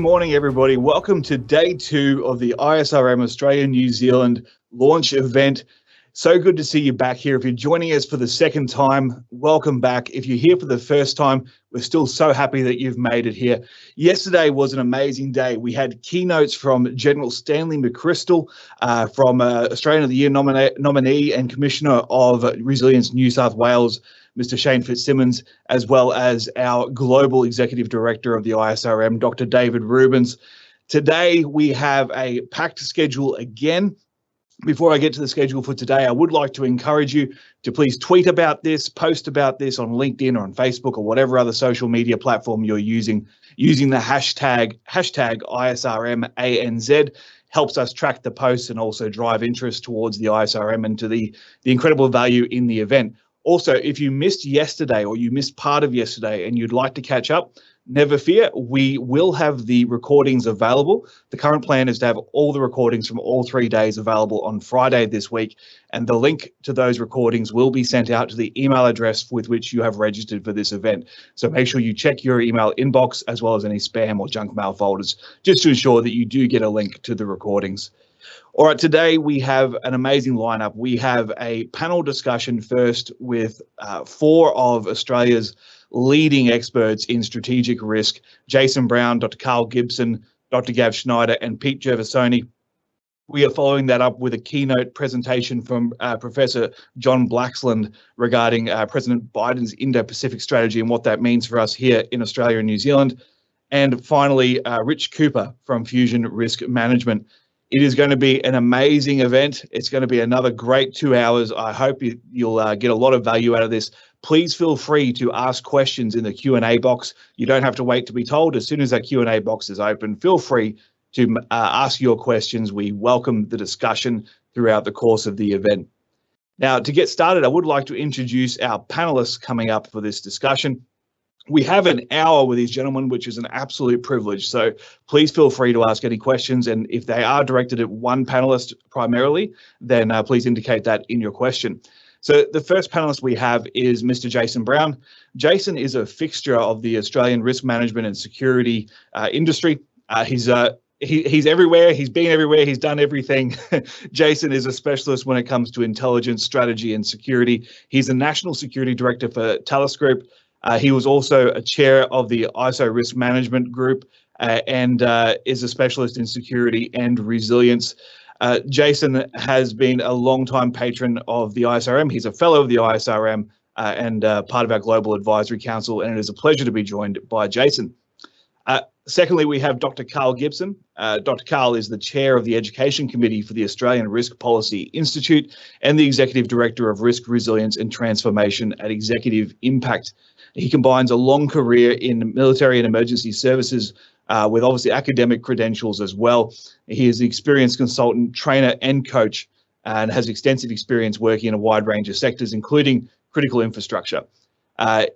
morning, everybody. Welcome to day 2 of the ISRM Australia New Zealand launch event. So good to see you back here. If you're joining us for the second time, welcome back. If you're here for the first time, we're still so happy that you've made it here. Yesterday was an amazing day. We had keynotes from General Stanley McChrystal, from Australian of the Year nominee and Commissioner of Resilience New South Wales, Mr. Shane Fitzsimmons, as well as our Global Executive Director of the ISRM, Dr. David Rubens. Today, we have a packed schedule again. Before I get to the schedule for today, I would like to encourage you to please tweet about this, post about this on LinkedIn or on Facebook or whatever other social media platform you're using the hashtag ISRMANZ. Helps us track the posts and also drive interest towards the ISRM and to the incredible value in the event. Also, if you missed yesterday or you missed part of yesterday and you'd like to catch up, never fear, we will have the recordings available. The current plan is to have all the recordings from all 3 days available on Friday this week, and the link to those recordings will be sent out to the email address with which you have registered for this event. So make sure you check your email inbox as well as any spam or junk mail folders, just to ensure that you do get a link to the recordings. All right, today we have an amazing lineup. We have a panel discussion first with 4 of Australia's leading experts in strategic risk: Jason Brown, Dr. Carl Gibson, Dr. Gav Schneider, and Pete Gervasoni. We are following that up with a keynote presentation from Professor John Blaxland regarding President Biden's Indo-Pacific strategy and what that means for us here in Australia and New Zealand. And finally, Rich Cooper from Fusion Risk Management. It is going to be an amazing event. It's going to be another great 2 hours. I hope you'll get a lot of value out of this. Please feel free to ask questions in the Q&A box. You don't have to wait to be told. As soon as that Q&A box is open, feel free to ask your questions. We welcome the discussion throughout the course of the event. Now, to get started, I would like to introduce our panelists coming up for this discussion. We have an hour with these gentlemen, which is an absolute privilege. So please feel free to ask any questions. And if they are directed at one panelist primarily, then please indicate that in your question. So the first panelist we have is Mr. Jason Brown. Jason is a fixture of the Australian risk management and security industry. He's everywhere. He's been everywhere. He's done everything. Jason is a specialist when it comes to intelligence, strategy, and security. He's the National Security Director for Thales Group. He was also a chair of the ISO Risk Management Group and is a specialist in security and resilience. Jason has been a long-time patron of the ISRM. He's a fellow of the ISRM and part of our Global Advisory Council, and it is a pleasure to be joined by Jason. Secondly, we have Dr. Carl Gibson. Dr. Carl is the chair of the Education Committee for the Australian Risk Policy Institute and the Executive Director of Risk Resilience and Transformation at Executive Impact. He combines a long career in military and emergency services with obviously academic credentials as well. He is an experienced consultant, trainer and coach, and has extensive experience working in a wide range of sectors, including critical infrastructure.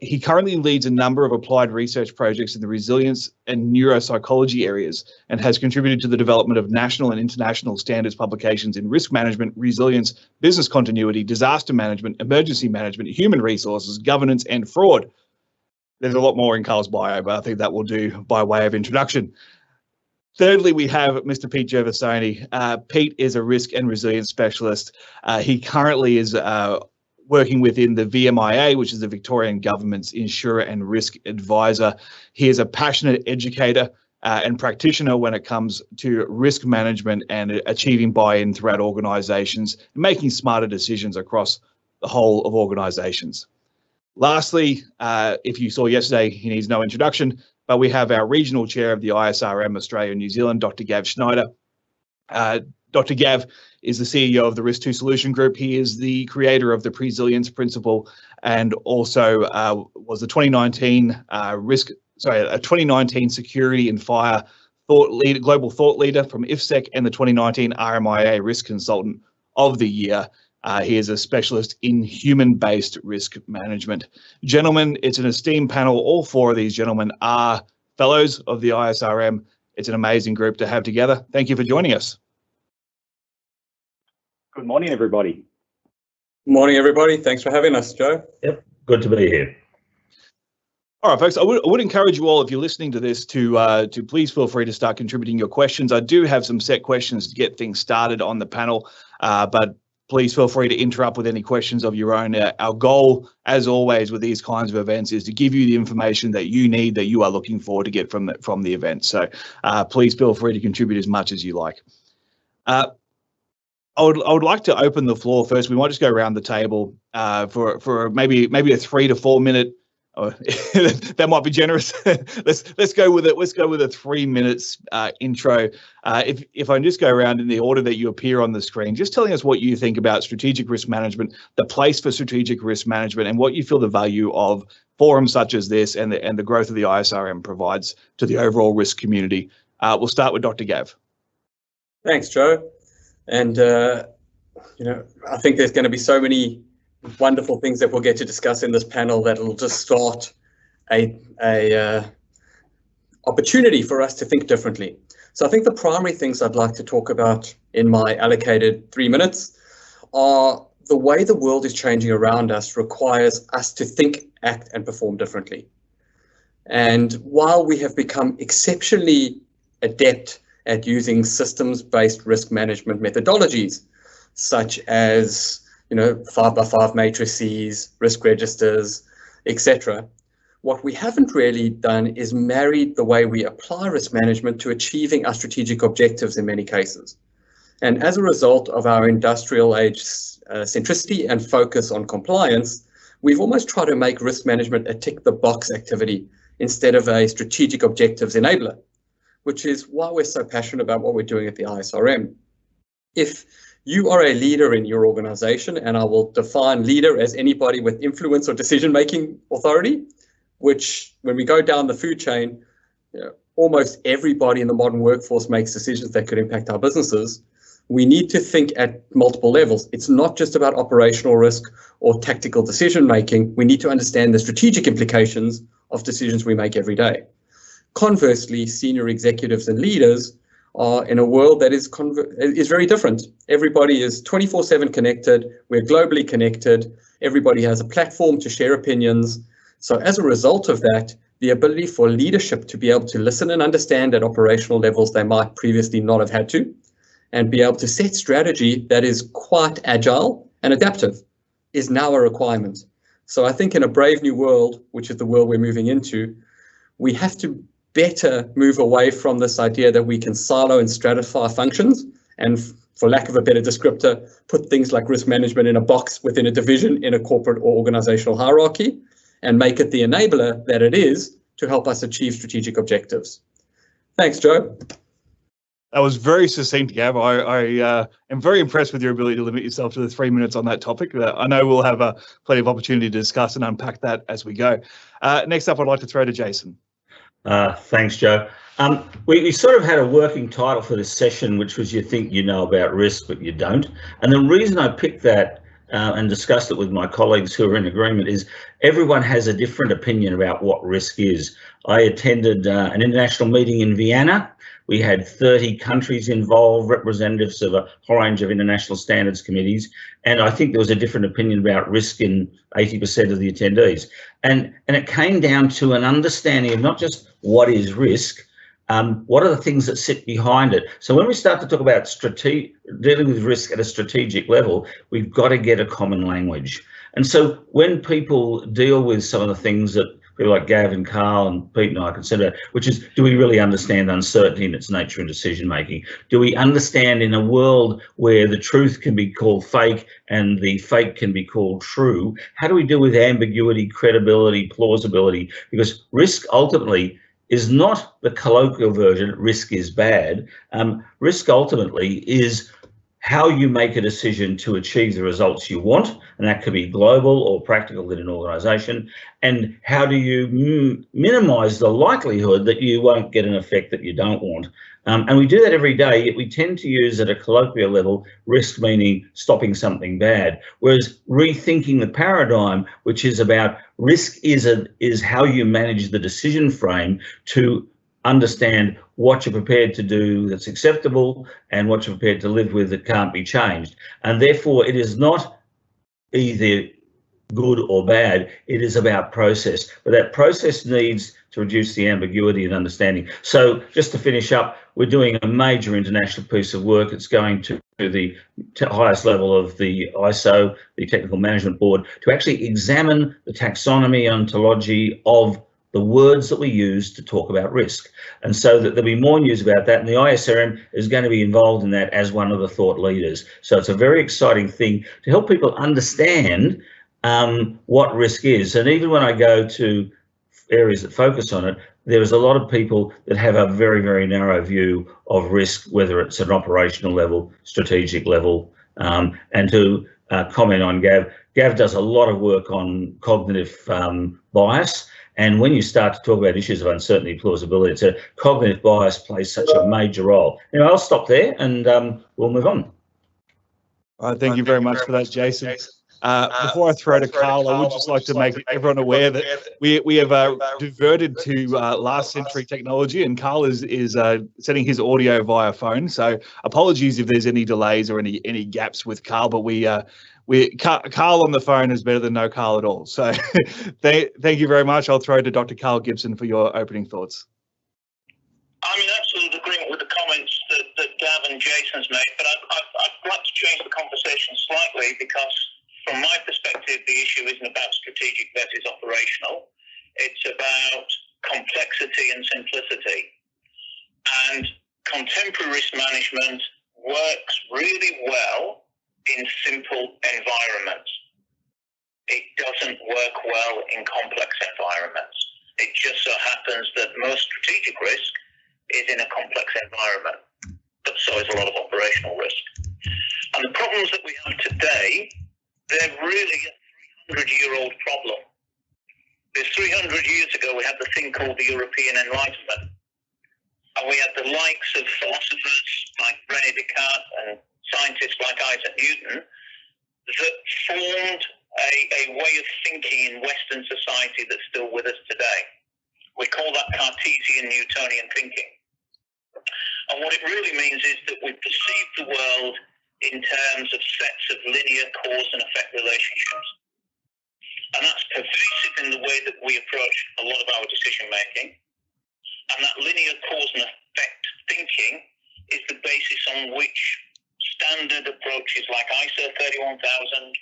He currently leads a number of applied research projects in the resilience and neuropsychology areas and has contributed to the development of national and international standards publications in risk management, resilience, business continuity, disaster management, emergency management, human resources, governance, and fraud. There's a lot more in Carl's bio, but I think that will do by way of introduction. Thirdly, we have Mr. Pete Gervasoni. Pete is a risk and resilience specialist. He currently is working within the VMIA, which is the Victorian Government's Insurer and Risk Advisor. He is a passionate educator and practitioner when it comes to risk management and achieving buy-in throughout organisations and making smarter decisions across the whole of organisations. Lastly, if you saw yesterday, he needs no introduction, but we have our regional chair of the ISRM Australia and New Zealand, Dr. Gav Schneider. Dr. Gav is the CEO of the Risk 2 Solution Group. He is the creator of the Presilience Principle and also was the 2019 Security and Fire Global Thought Leader from IFSEC and the 2019 RMIA Risk Consultant of the Year. He is a specialist in human-based risk management. Gentlemen, it's an esteemed panel. All 4 of these gentlemen are fellows of the ISRM. It's an amazing group to have together. Thank you for joining us. Good morning, everybody. Good morning, everybody. Thanks for having us, Joe. Yep, good to be here. All right, folks, I would encourage you all, if you're listening to this, to please feel free to start contributing your questions. I do have some set questions to get things started on the panel, but please feel free to interrupt with any questions of your own. Our goal, as always, with these kinds of events is to give you the information that you need, that you are looking for to get from the event. So please feel free to contribute as much as you like. I would like to open the floor first. We might just go around the table for maybe a 3 to 4 minute. Oh, that might be generous. let's go with it. Let's go with a 3 minutes intro. If I just go around in the order that you appear on the screen, just telling us what you think about strategic risk management, the place for strategic risk management, and what you feel the value of forums such as this and the growth of the ISRM provides to the overall risk community. We'll start with Dr. Gav. Thanks, Joe. And I think there's going to be so many wonderful things that we'll get to discuss in this panel that will just start a opportunity for us to think differently. So I think the primary things I'd like to talk about in my allocated 3 minutes are the way the world is changing around us requires us to think, act, and perform differently. And while we have become exceptionally adept at using systems-based risk management methodologies, such as 5x5 matrices, risk registers, etc. What we haven't really done is married the way we apply risk management to achieving our strategic objectives in many cases. And as a result of our industrial age centricity and focus on compliance, we've almost tried to make risk management a tick-the-box activity instead of a strategic objectives enabler, which is why we're so passionate about what we're doing at the ISRM. If you are a leader in your organization, and I will define leader as anybody with influence or decision-making authority, which when we go down the food chain, almost everybody in the modern workforce makes decisions that could impact our businesses. We need to think at multiple levels. It's not just about operational risk or tactical decision-making. We need to understand the strategic implications of decisions we make every day. Conversely, senior executives and leaders are in a world that is very different. Everybody is 24/7 connected. We're globally connected. Everybody has a platform to share opinions. So as a result of that, the ability for leadership to be able to listen and understand at operational levels they might previously not have had to, and be able to set strategy that is quite agile and adaptive is now a requirement. So I think in a brave new world, which is the world we're moving into, we have to better move away from this idea that we can silo and stratify functions and, for lack of a better descriptor, put things like risk management in a box within a division in a corporate or organizational hierarchy and make it the enabler that it is to help us achieve strategic objectives. Thanks, Joe. That was very succinct, Gav. I am very impressed with your ability to limit yourself to the 3 minutes on that topic. I know we'll have plenty of opportunity to discuss and unpack that as we go. Next up, I'd like to throw to Jason. Thanks, Joe. We sort of had a working title for this session, which was "You think you know about risk, but you don't." And the reason I picked that and discussed it with my colleagues who are in agreement is everyone has a different opinion about what risk is. I attended an international meeting in Vienna. We had 30 countries involved, representatives of a whole range of international standards committees, and I think there was a different opinion about risk in 80% of the attendees. And it came down to an understanding of not just what is risk, what are the things that sit behind it. So when we start to talk about dealing with risk at a strategic level, we've got to get a common language. And so when people deal with some of the things that people like Gav and Carl and Pete and I consider, which is, do we really understand uncertainty in its nature and decision-making? Do we understand in a world where the truth can be called fake and the fake can be called true, how do we deal with ambiguity, credibility, plausibility? Because risk ultimately is not the colloquial version, risk is bad. Risk ultimately is how you make a decision to achieve the results you want, and that could be global or practical in an organisation, and how do you minimise the likelihood that you won't get an effect that you don't want. And we do that every day, yet we tend to use at a colloquial level risk meaning stopping something bad, whereas rethinking the paradigm, which is about risk is how you manage the decision frame to understand what you're prepared to do that's acceptable and what you're prepared to live with that can't be changed. And therefore, it is not either good or bad. It is about process, but that process needs to reduce the ambiguity and understanding. So just to finish up, we're doing a major international piece of work. It's going to the highest level of the ISO, the Technical Management Board, to actually examine the taxonomy, ontology of the words that we use to talk about risk. And so that there'll be more news about that. And the ISRM is going to be involved in that as one of the thought leaders. So it's a very exciting thing to help people understand what risk is. And even when I go to areas that focus on it, there's a lot of people that have a very, very narrow view of risk, whether it's at an operational level, strategic level. And to comment on Gav does a lot of work on cognitive bias. And when you start to talk about issues of uncertainty, plausibility, it's a cognitive bias plays such a major role. Anyway, I'll stop there and we'll move on. Thank you very much for that, Jason. Before I throw to Carl, I would just like to make everyone aware that we have diverted to last century technology, and Carl is setting his audio via phone. So apologies if there's any delays or any gaps with Carl, but Carl on the phone is better than no Carl at all. So thank you very much. I'll throw to Dr. Carl Gibson for your opening thoughts. I'm in absolute agreement with the comments that Gav and Jason's made, but I'd like to change the conversation slightly, because from my perspective, the issue isn't about strategic versus operational. It's about complexity and simplicity. And contemporary risk management works really well in simple environments. It doesn't work well in complex environments. It just so happens that most strategic risk is in a complex environment, but so is a lot of operational risk. And the problems that we have today, they're really a 300-year-old problem. There's 300 years ago, we had the thing called the European Enlightenment. And we had the likes of philosophers like René Descartes and scientists like Isaac Newton that formed a way of thinking in Western society that's still with us today. We call that Cartesian Newtonian thinking. And what it really means is that we perceive the world in terms of sets of linear cause and effect relationships. And that's pervasive in the way that we approach a lot of our decision making. And that linear cause and effect thinking is the basis on which standard approaches like ISO 31000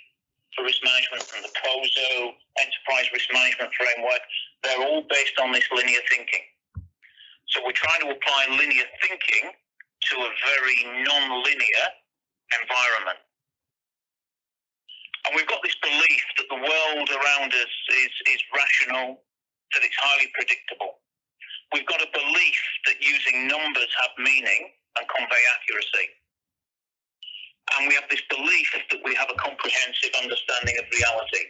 for risk management and the COSO enterprise risk management framework, they're all based on this linear thinking. So we're trying to apply linear thinking to a very non-linear environment. And we've got this belief that the world around us is rational, that it's highly predictable. We've got a belief that using numbers have meaning and convey accuracy. And we have this belief that we have a comprehensive understanding of reality.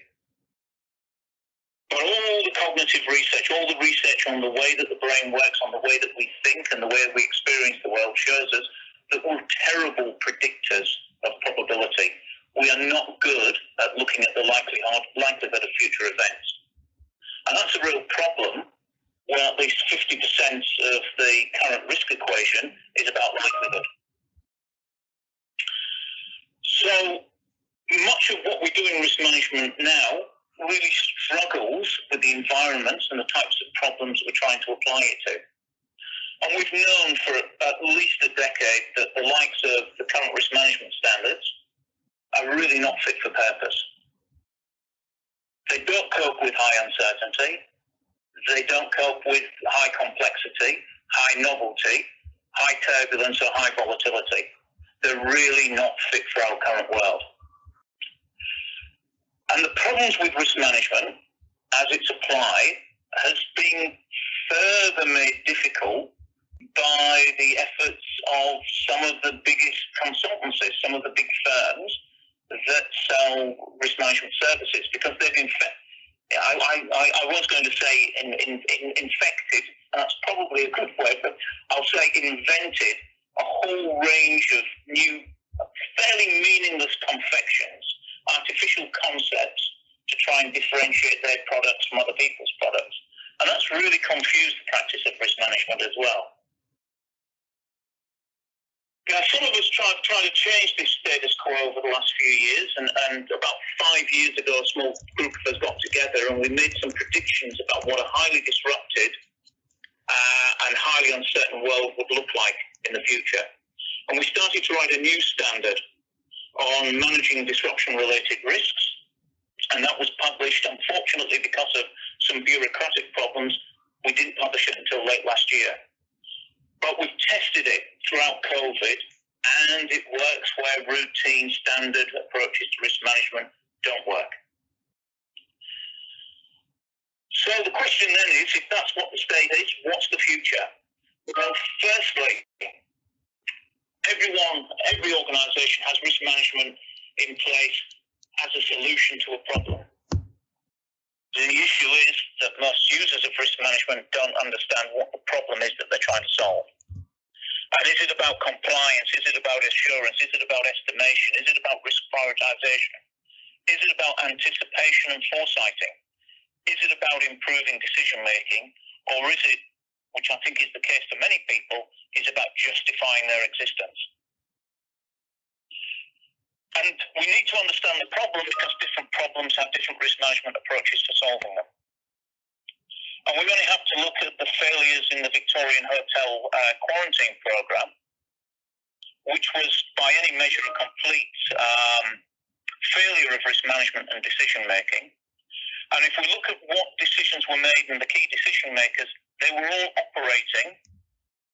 But all the cognitive research, all the research on the way that the brain works, on the way that we think and the way we experience the world shows us that we're terrible predictors of probability. We are not good at looking at the likelihood of future events. And that's a real problem, where at least 50% of the current risk equation is about likelihood. So much of what we do in risk management now really struggles with the environments and the types of problems we're trying to apply it to. And we've known for at least a decade that the likes of the current risk management standards are really not fit for purpose. They don't cope with high uncertainty. They don't cope with high complexity, high novelty, high turbulence or high volatility. They're really not fit for our current world. And the problems with risk management, as it's applied, has been further made difficult by the efforts of some of the biggest consultancies, some of the big firms that sell risk management services, because they've I was going to say infected, and that's probably a good word, but I'll say invented a whole range of new, fairly meaningless confections, artificial concepts to try and differentiate their products from other people's products. And that's really confused the practice of risk management as well. Now, some of us tried to change this status quo over the last few years, and about 5 years ago, a small group of us got together and we made some predictions about what a highly disrupted and highly uncertain world would look like in the future. And we started to write a new standard on managing disruption-related risks, and that was published. Unfortunately, because of some bureaucratic problems, we didn't publish it until late last year. But we've tested it throughout COVID, and it works where routine, standard approaches to risk management don't work. So the question then is, if that's what the state is, what's the future? Well, firstly, every organisation has risk management in place as a solution to a problem. The issue is that most users of risk management don't understand what the problem is that they're trying to solve. And is it about compliance? Is it about assurance? Is it about estimation? Is it about risk prioritization? Is it about anticipation and foresighting? Is it about improving decision making? Or is it, which I think is the case for many people, is about justifying their existence? And we need to understand the problem because different problems have different risk management approaches to solving them. And we only have to look at the failures in the Victorian hotel quarantine program, which was by any measure a complete failure of risk management and decision making. And if we look at what decisions were made and the key decision makers, they were all operating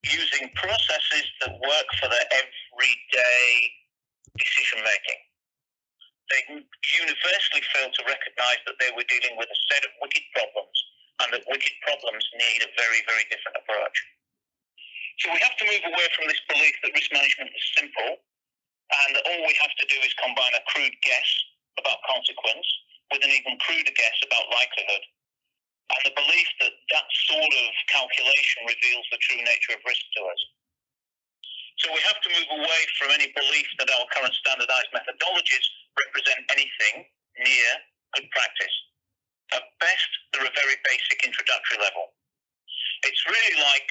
using processes that work for their everyday decision making. They universally failed to recognise that they were dealing with a set of wicked problems, and that wicked problems need a very, very different approach. So we have to move away from this belief that risk management is simple, and that all we have to do is combine a crude guess about consequence with an even cruder guess about likelihood, and the belief that that sort of calculation reveals the true nature of risk to us. So we have to move away from any belief that our current standardised methodologies represent anything near good practice. At best, they're a very basic introductory level. It's really like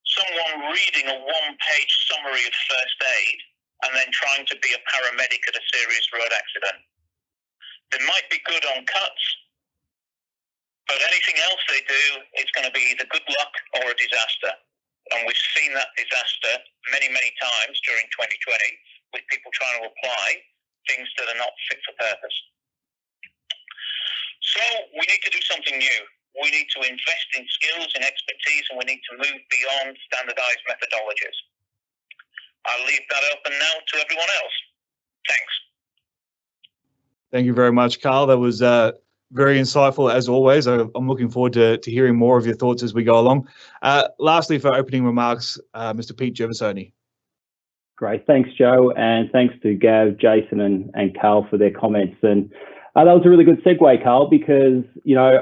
someone reading a one-page summary of first aid and then trying to be a paramedic at a serious road accident. They might be good on cuts, but anything else they do, it's going to be either good luck or a disaster. And we've seen that disaster many, many times during 2020 with people trying to apply things that are not fit for purpose. So we need to do something new. We need to invest in skills and expertise, and we need to move beyond standardized methodologies. I'll leave that open now to everyone else. Thanks. Thank you very much, Carl. That was very insightful as always. I'm looking forward to hearing more of your thoughts as we go along. Lastly, for opening remarks, Mr. Pete Gervasoni. Great. Thanks, Joe. And thanks to Gav, Jason and Carl for their comments. And that was a really good segue, Carl, because, you know,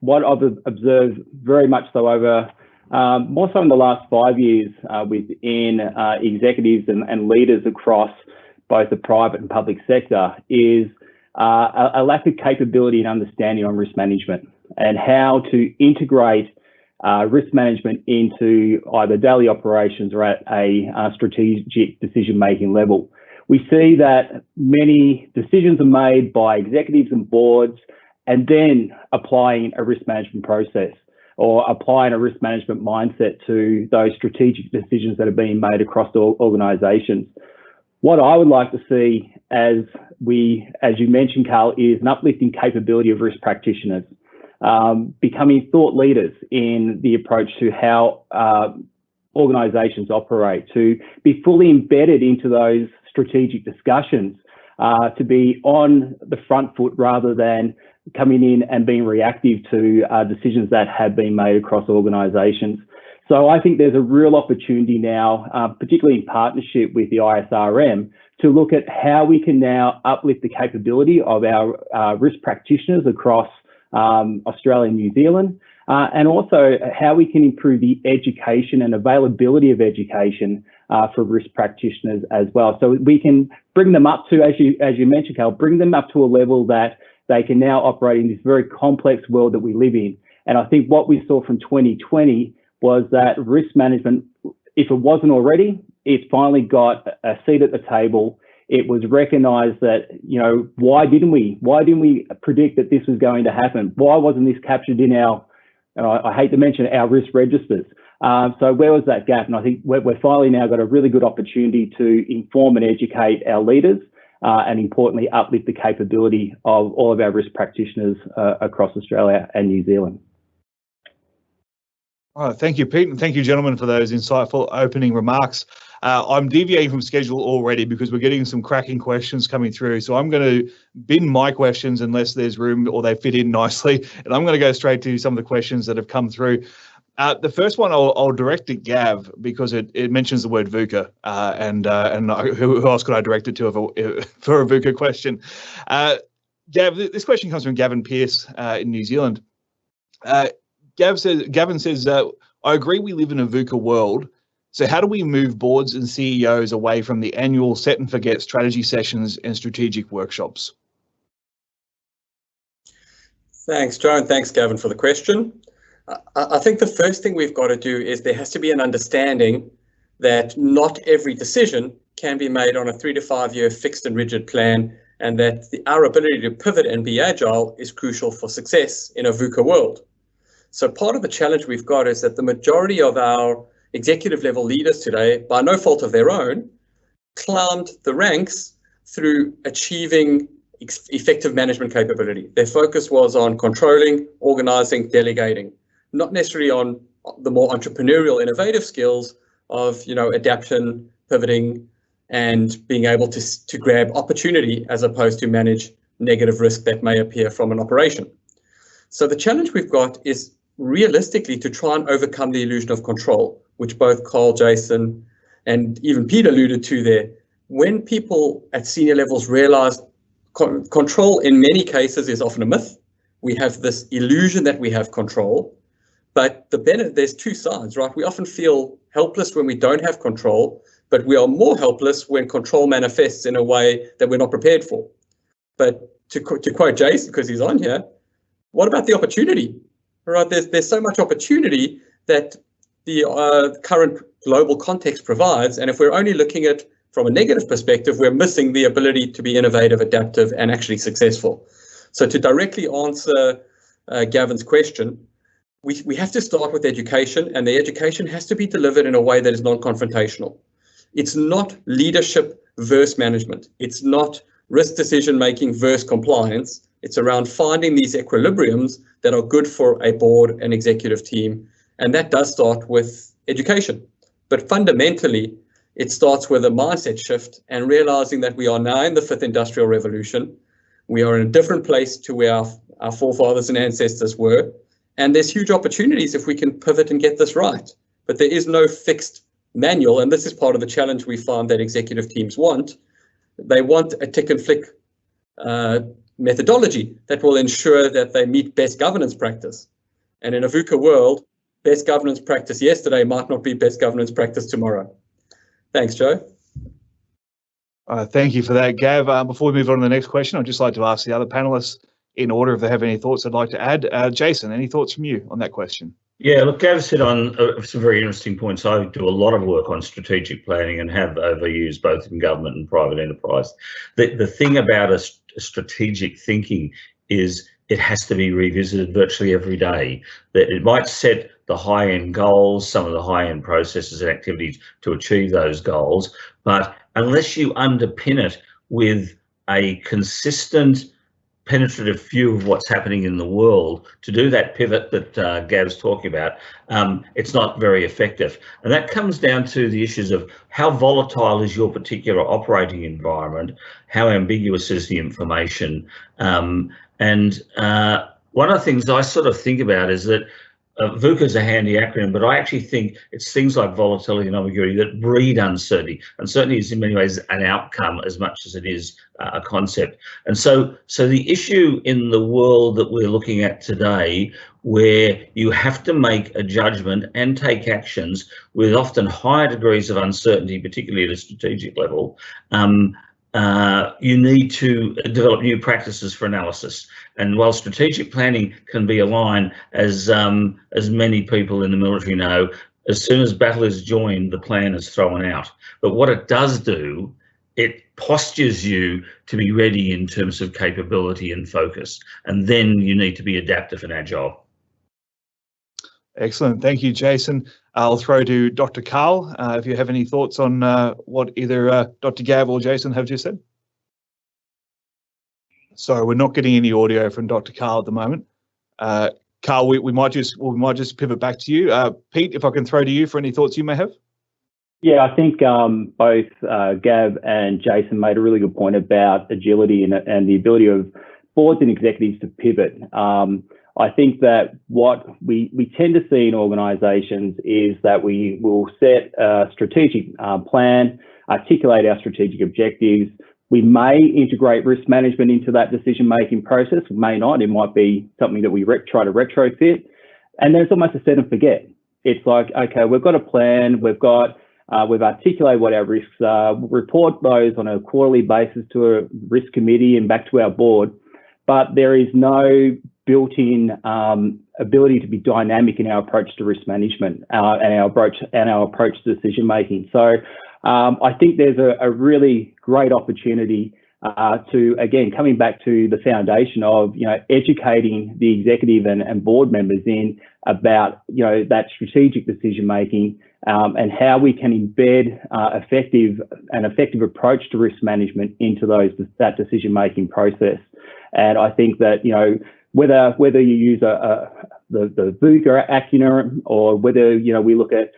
what I've observed very much so over more so in the last 5 years within executives and leaders across both the private and public sector is a lack of capability and understanding on risk management and how to integrate risk management into either daily operations or at a strategic decision-making level. We see that many decisions are made by executives and boards and then applying a risk management process or applying a risk management mindset to those strategic decisions that are being made across the organisations. What I would like to see as you mentioned, Carl, is an uplifting capability of risk practitioners, becoming thought leaders in the approach to how organisations operate, to be fully embedded into those strategic discussions, to be on the front foot rather than coming in and being reactive to decisions that have been made across organisations. So I think there's a real opportunity now, particularly in partnership with the ISRM, to look at how we can now uplift the capability of our risk practitioners across Australia and New Zealand, and also how we can improve the education and availability of education for risk practitioners as well. So we can bring them up to, as you mentioned, Carl, bring them up to a level that they can now operate in this very complex world that we live in. And I think what we saw from 2020 was that risk management, if it wasn't already, it's finally got a seat at the table. It was recognised that, why didn't we predict that this was going to happen? Why wasn't this captured in our, I hate to mention, our risk registers? So where was that gap? And I think we're finally now got a really good opportunity to inform and educate our leaders, and importantly, uplift the capability of all of our risk practitioners across Australia and New Zealand. All right, thank you, Pete, and thank you, gentlemen, for those insightful opening remarks. I'm deviating from schedule already because we're getting some cracking questions coming through. So I'm going to bin my questions unless there's room or they fit in nicely. And I'm going to go straight to some of the questions that have come through. The first one I'll direct at Gav because it mentions the word VUCA, and who else could I direct it to for a VUCA question? Gav, this question comes from Gavin Pearce in New Zealand. Gavin says, I agree we live in a VUCA world. So how do we move boards and CEOs away from the annual set and forget strategy sessions and strategic workshops? Thanks, Joe, and thanks, Gavin, for the question. I think the first thing we've got to do is there has to be an understanding that not every decision can be made on a 3 to 5 year fixed and rigid plan, and that our ability to pivot and be agile is crucial for success in a VUCA world. So part of the challenge we've got is that the majority of our executive level leaders today, by no fault of their own, climbed the ranks through achieving effective management capability. Their focus was on controlling, organizing, delegating, not necessarily on the more entrepreneurial, innovative skills of, adaptation, pivoting, and being able to grab opportunity as opposed to manage negative risk that may appear from an operation. So the challenge we've got is realistically to try and overcome the illusion of control, which both Carl, Jason, and even Pete alluded to there. When people at senior levels realize control in many cases is often a myth, we have this illusion that we have control, but there's two sides, right? We often feel helpless when we don't have control, but we are more helpless when control manifests in a way that we're not prepared for. But to quote Jason, because he's on here, what about the opportunity? Right, there's so much opportunity that the current global context provides, and if we're only looking at from a negative perspective, we're missing the ability to be innovative, adaptive, and actually successful. So to directly answer Gavin's question, we have to start with education, and the education has to be delivered in a way that is non-confrontational. It's not leadership versus management. It's not risk decision making versus compliance. It's around finding these equilibriums that are good for a board and executive team. And that does start with education. But fundamentally, it starts with a mindset shift and realizing that we are now in the 5th industrial revolution. We are in a different place to where our forefathers and ancestors were. And there's huge opportunities if we can pivot and get this right. But there is no fixed manual. And this is part of the challenge we find that executive teams want. They want a tick and flick methodology that will ensure that they meet best governance practice. And in a VUCA world, best governance practice yesterday might not be best governance practice tomorrow. Thanks, Joe. Thank you for that, Gav. Before we move on to the next question, I'd just like to ask the other panelists in order if they have any thoughts they'd like to add. Jason, any thoughts from you on that question? Yeah, look, Gav's hit on some very interesting points. I do a lot of work on strategic planning and have overused both in government and private enterprise. The thing about a strategic thinking is it has to be revisited virtually every day. That it might set the high-end goals, some of the high-end processes and activities to achieve those goals, but unless you underpin it with a consistent penetrative view of what's happening in the world to do that pivot that Gav's talking about, it's not very effective. And that comes down to the issues of how volatile is your particular operating environment, how ambiguous is the information. And one of the things I sort of think about is that VUCA is a handy acronym, but I actually think it's things like volatility and ambiguity that breed uncertainty. Uncertainty is in many ways an outcome as much as it is a concept. And so the issue in the world that we're looking at today, where you have to make a judgment and take actions with often higher degrees of uncertainty, particularly at a strategic level, you need to develop new practices for analysis. And while strategic planning can be aligned, as many people in the military know, As soon as battle is joined, the plan is thrown out. But what it does do, it postures you to be ready in terms of capability and focus. And then you need to be adaptive and agile. Excellent. Thank you, Jason. I'll throw to Dr. Karl if you have any thoughts on what either Dr. Gav or Jason have just said. Sorry, we're not getting any audio from Dr. Karl at the moment. Karl, we might just pivot back to you. Pete, if I can throw to you for any thoughts you may have. Yeah, I think both Gav and Jason made a really good point about agility and the ability of boards and executives to pivot. I think that what we tend to see in organisations is that we will set a strategic plan, articulate our strategic objectives. We may integrate risk management into that decision-making process, we may not. It might be something that we try to retrofit. And then it's almost a set and forget. It's like, okay, we've got a plan, we've articulated what our risks are, report those on a quarterly basis to a risk committee and back to our board, but there is no built-in ability to be dynamic in our approach to risk management and our approach to decision making. So I think there's a really great opportunity to, again, coming back to the foundation of educating the executive and board members in about that strategic decision making and how we can embed an effective approach to risk management into that decision making process. And I think that whether you use the VUCA acronym or whether we look at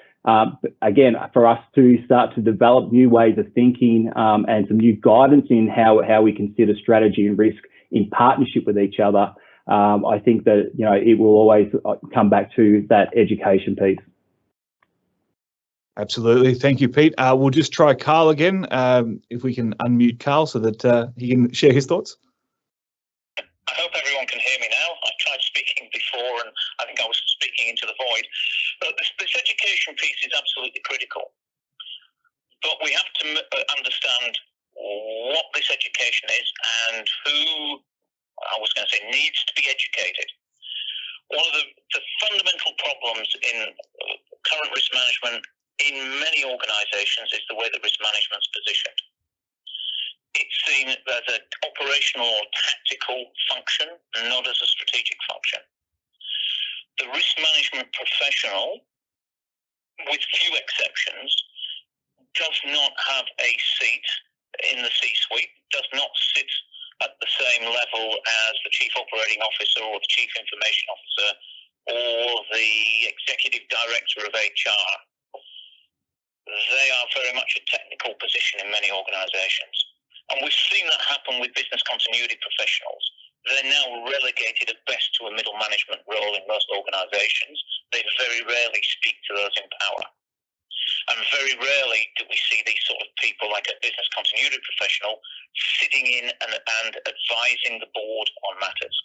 again, for us to start to develop new ways of thinking and some new guidance in how we consider strategy and risk in partnership with each other, I think that it will always come back to that education piece. Absolutely. Thank you, Pete. We'll just try Karl again, if we can unmute Karl so that he can share his thoughts. I hope everyone can hear me now. I tried speaking before and I think I was speaking into the void. But this education piece is absolutely critical. But we have to understand what this education is and who, I was going to say, needs to be educated. One of the fundamental problems in current risk management in many organisations is the way that risk management is positioned. It's seen as an operational or tactical function, not as a strategic function. The risk management professional, with few exceptions, does not have a seat in the C-suite, does not sit at the same level as the Chief Operating Officer or the Chief Information Officer or the Executive Director of HR. They are very much a technical position in many organisations. And we've seen that happen with business continuity professionals. They're now relegated at best to a middle management role in most organisations. They very rarely speak to those in power. And very rarely do we see these sort of people, like a business continuity professional, sitting in and advising the board on matters.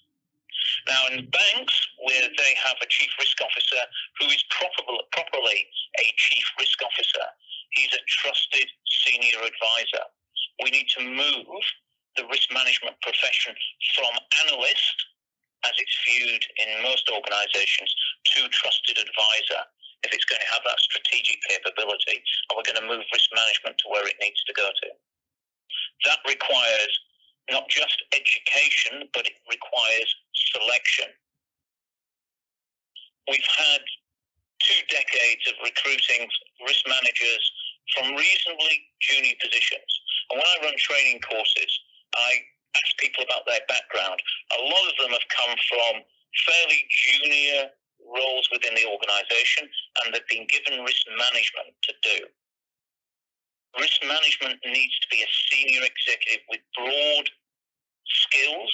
Now, in banks, where they have a chief risk officer who is properly a chief risk officer, he's a trusted senior advisor. We need to move the risk management profession from analyst, as it's viewed in most organisations, to trusted advisor if it's going to have that strategic capability, and we're going to move risk management to where it needs to go to. That requires not just education, but it requires selection. We've had 2 decades of recruiting risk managers from reasonably junior positions. And when I run training courses, I ask people about their background. A lot of them have come from fairly junior roles within the organisation, and they've been given risk management to do. Risk management needs to be a senior executive with broad skills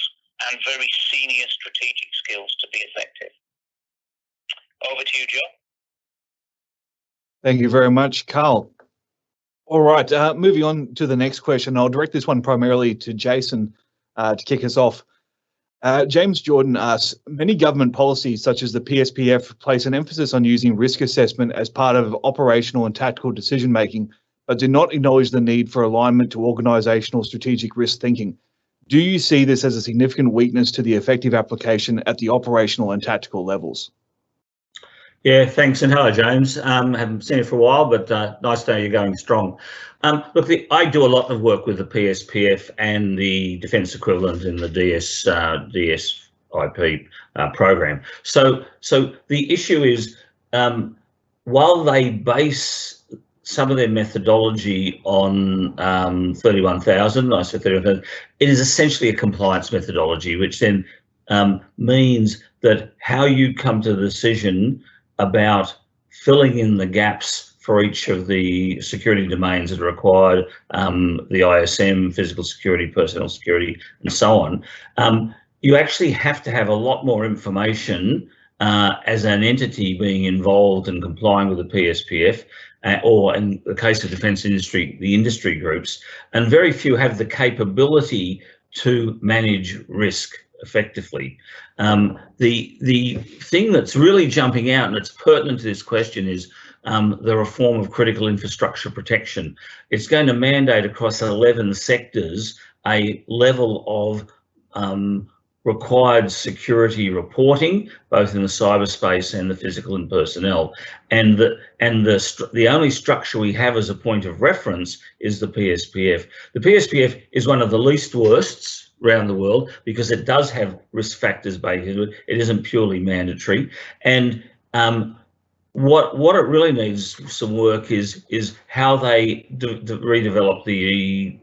and very senior strategic skills to be effective. Over to you, Joe. Thank you very much, Karl. All right, moving on to the next question. I'll direct this one primarily to Jason to kick us off. James Jordan asks, many government policies such as the PSPF place an emphasis on using risk assessment as part of operational and tactical decision making, but do not acknowledge the need for alignment to organisational strategic risk thinking. Do you see this as a significant weakness to the effective application at the operational and tactical levels? Yeah, thanks, and hello, James. Haven't seen you for a while, but nice to know you're going strong. Look, I do a lot of work with the PSPF and the defence equivalent in the DSIP program. So the issue is, while they base some of their methodology on 31,000, I said 31,000, it is essentially a compliance methodology, which then means that how you come to the decision about filling in the gaps for each of the security domains that are required, the ISM, physical security, personnel security, and so on, you actually have to have a lot more information as an entity being involved and complying with the PSPF, or in the case of defence industry, the industry groups, and very few have the capability to manage risk effectively. The thing that's really jumping out, and it's pertinent to this question, is the reform of critical infrastructure protection. It's going to mandate across 11 sectors a level of required security reporting, both in the cyberspace and the physical and personnel. And the only structure we have as a point of reference is the PSPF. The PSPF is one of the least worsts around the world because it does have risk factors baked into it. It isn't purely mandatory. And what it really needs some work is how they redevelop the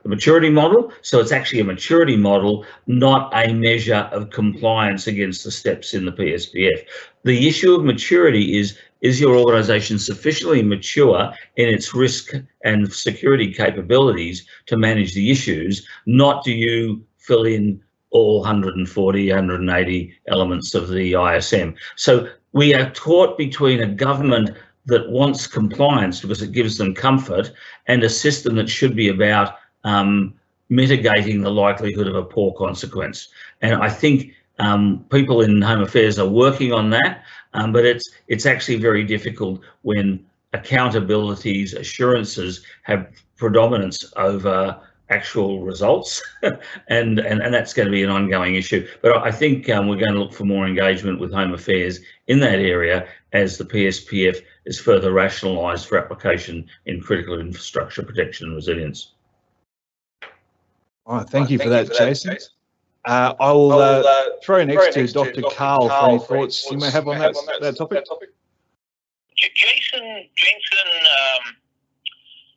maturity model. So it's actually a maturity model, not a measure of compliance against the steps in the PSPF. The issue of maturity is your organisation sufficiently mature in its risk and security capabilities to manage the issues, not do you fill in all 140, 180 elements of the ISM. So we are caught between a government that wants compliance because it gives them comfort and a system that should be about mitigating the likelihood of a poor consequence. And I think people in Home Affairs are working on that, but it's actually very difficult when accountabilities, assurances have predominance over actual results, and that's going to be an ongoing issue. But I think we're going to look for more engagement with Home Affairs in that area as the PSPF is further rationalised for application in critical infrastructure protection and resilience. All right, thank you for that, Jason. I will throw next to Dr. Carl for any thoughts you may have on that topic. Jason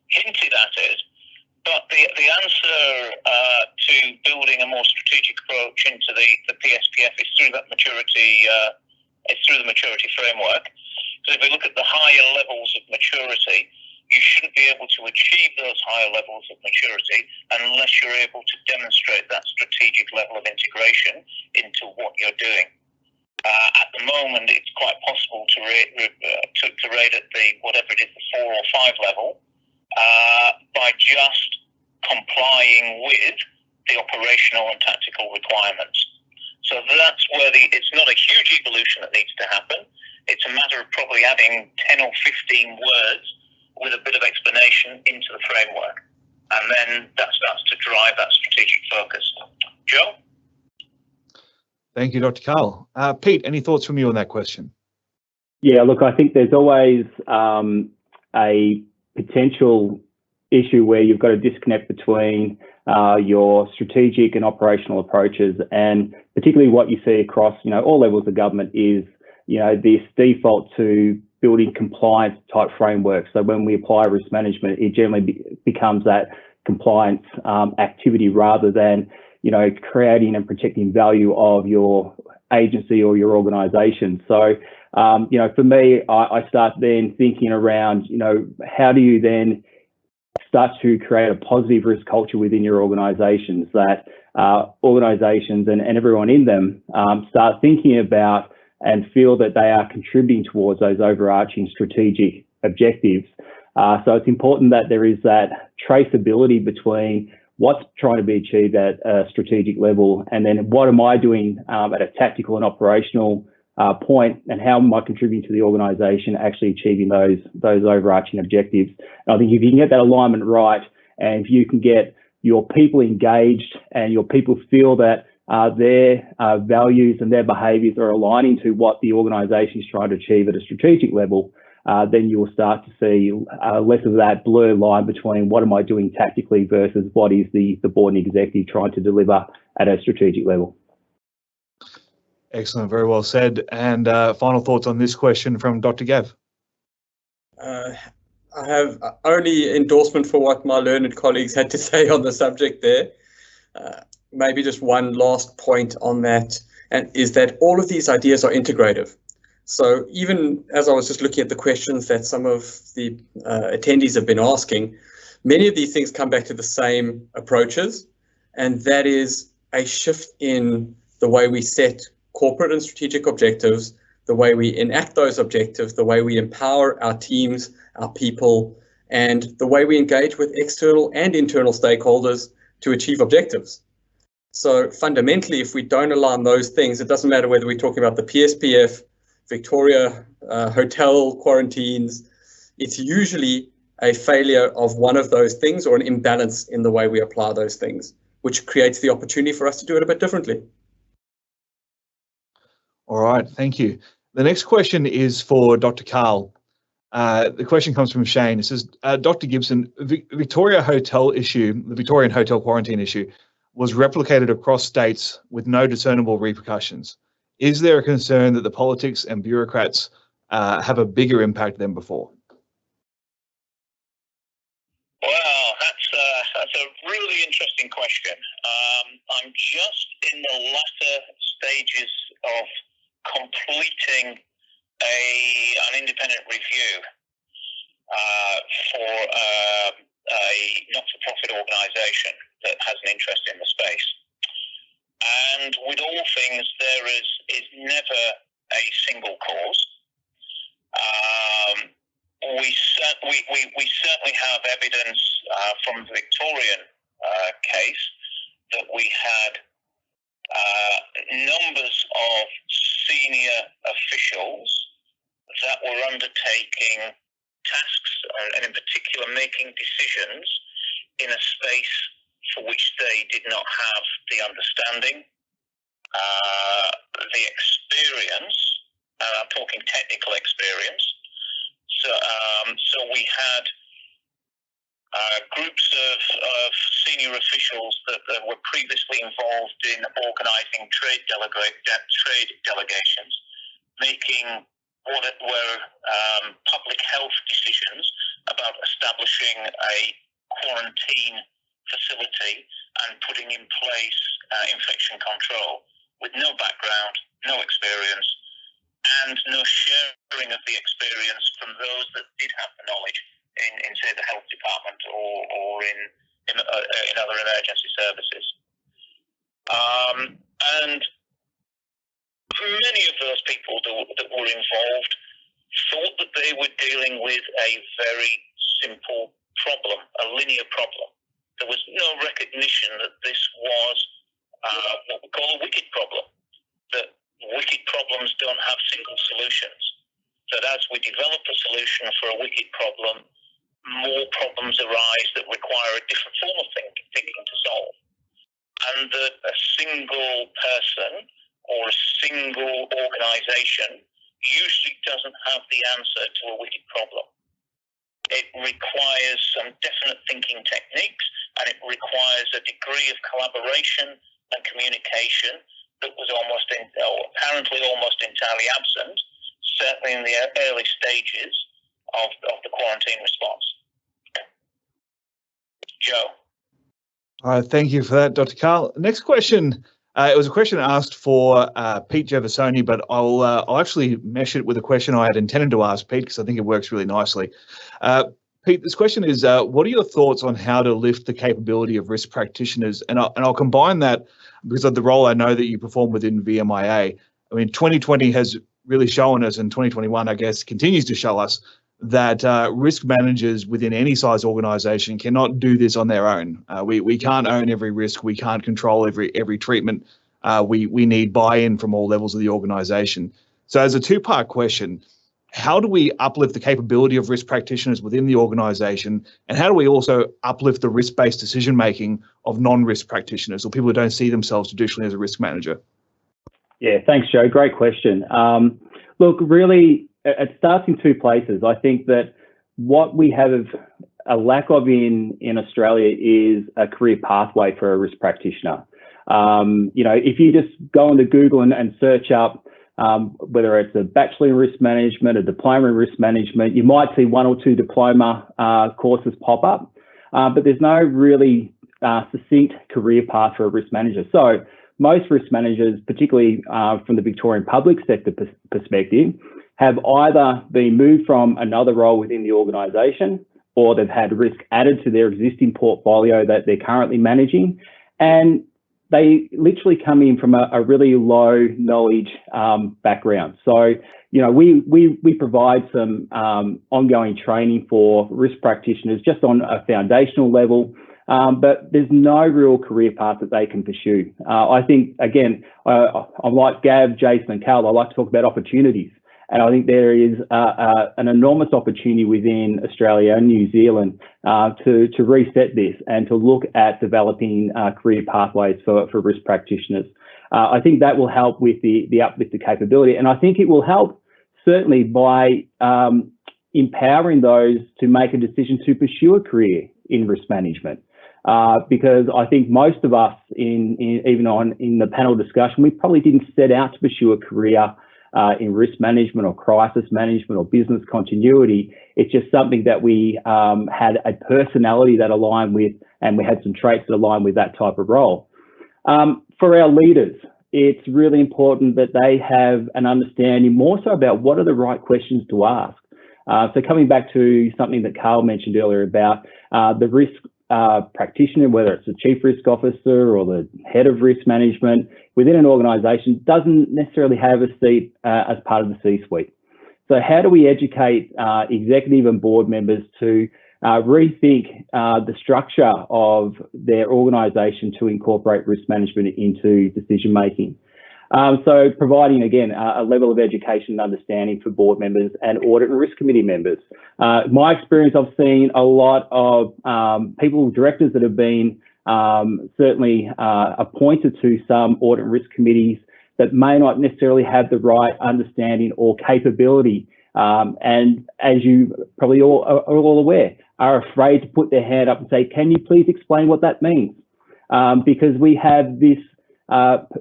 hinted at it, but the answer to building a more strategic approach into the PSPF is through that maturity. It's through the maturity framework. So if we look at the higher levels of maturity, you shouldn't be able to achieve those higher levels of maturity unless you're able to demonstrate that strategic level of integration into what you're doing. At the moment, it's quite possible to rate at the whatever it is, the 4 or 5 level, by just complying with the operational and tactical requirements. So that's where it's not a huge evolution that needs to happen. It's a matter of probably adding 10 or 15 words with a bit of explanation into the framework. And then that starts to drive that strategic focus. Joe? Thank you, Dr. Carl. Pete, any thoughts from you on that question? Yeah, look, I think there's always a potential issue where you've got a disconnect between your strategic and operational approaches, and particularly what you see across all levels of government is this default to building compliance type frameworks. So when we apply risk management, it generally becomes that compliance activity rather than creating and protecting value of your agency or your organisation. So for me, I start then thinking around how do you then start to create a positive risk culture within your organisations, that organisations and everyone in them start thinking about and feel that they are contributing towards those overarching strategic objectives. So it's important that there is that traceability between what's trying to be achieved at a strategic level, and then what am I doing at a tactical and operational point, and how am I contributing to the organisation actually achieving those overarching objectives. And I think if you can get that alignment right, and if you can get your people engaged and your people feel that their values and their behaviours are aligning to what the organisation is trying to achieve at a strategic level, then you'll start to see less of that blur line between what am I doing tactically versus what is the board and executive trying to deliver at a strategic level. Excellent, very well said. And final thoughts on this question from Dr. Gav. I have only endorsement for what my learned colleagues had to say on the subject there. Maybe just one last point on that, and is that all of these ideas are integrative. So even as I was just looking at the questions that some of the attendees have been asking, many of these things come back to the same approaches, and that is a shift in the way we set corporate and strategic objectives, the way we enact those objectives, the way we empower our teams, our people, and the way we engage with external and internal stakeholders to achieve objectives. So fundamentally, if we don't align those things, it doesn't matter whether we're talking about the PSPF, Victoria hotel quarantines, it's usually a failure of one of those things or an imbalance in the way we apply those things, which creates the opportunity for us to do it a bit differently. All right, thank you. The next question is for Dr. Karl. The question comes from Shane. It says, Dr. Gibson, Victoria hotel issue, the Victorian hotel quarantine issue, was replicated across states with no discernible repercussions. Is there a concern that the politics and bureaucrats have a bigger impact than before? Well, that's a really interesting question. I'm just in the latter stages of completing an independent review for a not-for-profit organisation that has an interest in the space. And with all things, there is never a single cause. We certainly have evidence from the Victorian case that we had numbers of senior officials that were undertaking tasks and in particular making decisions in a space for which they did not have the understanding, the experience, and I'm talking technical experience. So we had groups of senior officials that were previously involved in organising trade delegations, making what were public health decisions about establishing a quarantine facility and putting in place infection control with no background, no experience, and no sharing of the experience from those that did have the knowledge in say, the health department or in other emergency services. And many of those people that were involved thought that they were dealing with a very simple problem, a linear problem. There was no recognition that this was what we call a wicked problem, that wicked problems don't have single solutions, that as we develop a solution for a wicked problem, more problems arise that require a different form of thinking to solve. And that a single person or a single organisation usually doesn't have the answer to a wicked problem. It requires some definite thinking techniques, and it requires a degree of collaboration and communication that was apparently almost entirely absent, certainly in the early stages of the quarantine response. Joe. All right, thank you for that, Dr. Karl. Next question. It was a question asked for Pete Gervasoni, but I'll actually mesh it with a question I had intended to ask Pete because I think it works really nicely. Pete, this question is, what are your thoughts on how to lift the capability of risk practitioners? And I'll combine that because of the role I know that you perform within VMIA. I mean, 2020 has really shown us, and 2021, I guess, continues to show us that risk managers within any size organisation cannot do this on their own. We can't own every risk. We can't control every treatment. We need buy-in from all levels of the organisation. So as a two-part question, how do we uplift the capability of risk practitioners within the organisation, and how do we also uplift the risk-based decision-making of non-risk practitioners or people who don't see themselves traditionally as a risk manager? Yeah, thanks, Joe. Great question. Look, really, it starts in two places. I think that what we have a lack of in Australia is a career pathway for a risk practitioner. If you just go into Google and search up whether it's a bachelor in risk management, a diploma in risk management, you might see one or two diploma courses pop up, but there's no really succinct career path for a risk manager. So most risk managers, particularly from the Victorian public sector perspective, have either been moved from another role within the organisation, or they've had risk added to their existing portfolio that they're currently managing, and they literally come in from a really low knowledge background. So, we provide some ongoing training for risk practitioners just on a foundational level, but there's no real career path that they can pursue. I think, again, I'm like Gav, Jason and Carl, I like to talk about opportunities. And I think there is an enormous opportunity within Australia and New Zealand to reset this and to look at developing career pathways for risk practitioners. I think that will help with the uplift of capability. And I think it will help certainly by empowering those to make a decision to pursue a career in risk management. Because I think most of us in the panel discussion, we probably didn't set out to pursue a career in risk management or crisis management or business continuity. It's just something that we had a personality that aligned with, and we had some traits that aligned with that type of role. For our leaders, it's really important that they have an understanding more so about what are the right questions to ask. So coming back to something that Carl mentioned earlier about the risk practitioner, whether it's the chief risk officer or the head of risk management within an organisation, doesn't necessarily have a seat as part of the C-suite. So how do we educate executive and board members to rethink the structure of their organisation to incorporate risk management into decision making? So providing, again, a level of education and understanding for board members and audit and risk committee members. My experience, I've seen a lot of people, directors that have been certainly appointed to some audit and risk committees that may not necessarily have the right understanding or capability. And as you probably all are all aware, are afraid to put their hand up and say, can you please explain what that means? Because we have this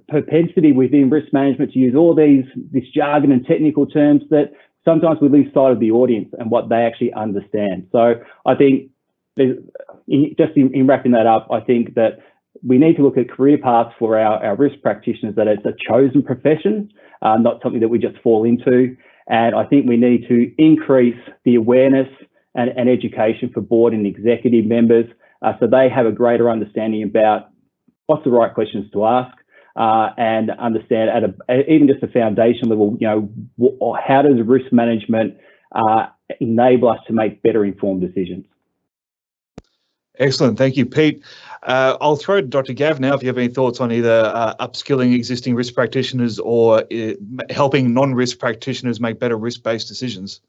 propensity within risk management to use all this jargon and technical terms that sometimes we lose sight of the audience and what they actually understand. So I think, just in wrapping that up, I think that we need to look at career paths for our risk practitioners, that it's a chosen profession, not something that we just fall into. And I think we need to increase the awareness and education for board and executive members so they have a greater understanding about what's the right questions to ask, and understand at even just a foundation level, how does risk management enable us to make better informed decisions? Excellent. Thank you, Pete. I'll throw to Dr. Gav now if you have any thoughts on either upskilling existing risk practitioners or helping non-risk practitioners make better risk-based decisions.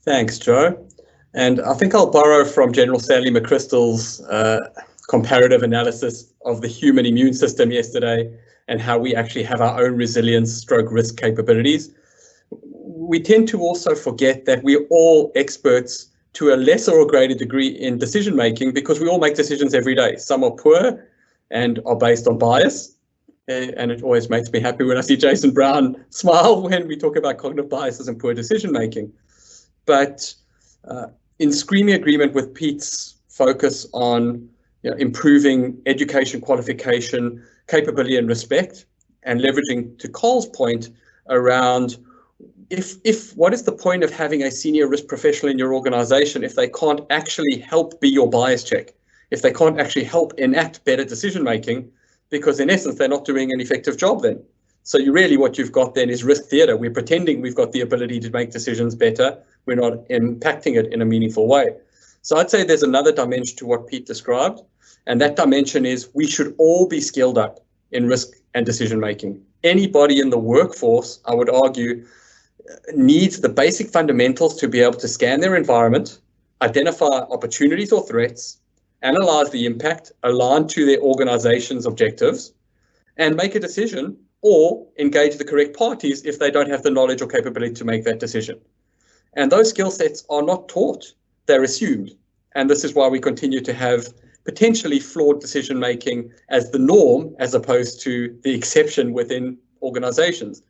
Thanks, Joe. And I think I'll borrow from General Stanley McChrystal's comparative analysis of the human immune system yesterday and how we actually have our own resilience / risk capabilities. We tend to also forget that we're all experts to a lesser or greater degree in decision making because we all make decisions every day. Some are poor and are based on bias. And it always makes me happy when I see Jason Brown smile when we talk about cognitive biases and poor decision making. But in screaming agreement with Pete's focus on improving education, qualification, capability and respect, and leveraging to Cole's point around if what is the point of having a senior risk professional in your organization if they can't actually help be your bias check, if they can't actually help enact better decision making, because in essence they're not doing an effective job then. So what you've got then is risk theater. We're pretending we've got the ability to make decisions better. We're not impacting it in a meaningful way. So I'd say there's another dimension to what Pete described, and that dimension is we should all be skilled up in risk and decision making. Anybody in the workforce, I would argue, needs the basic fundamentals to be able to scan their environment, identify opportunities or threats, analyze the impact, align to their organization's objectives, and make a decision or engage the correct parties if they don't have the knowledge or capability to make that decision. And those skill sets are not taught, they're assumed. And this is why we continue to have potentially flawed decision making as the norm, as opposed to the exception within organizations.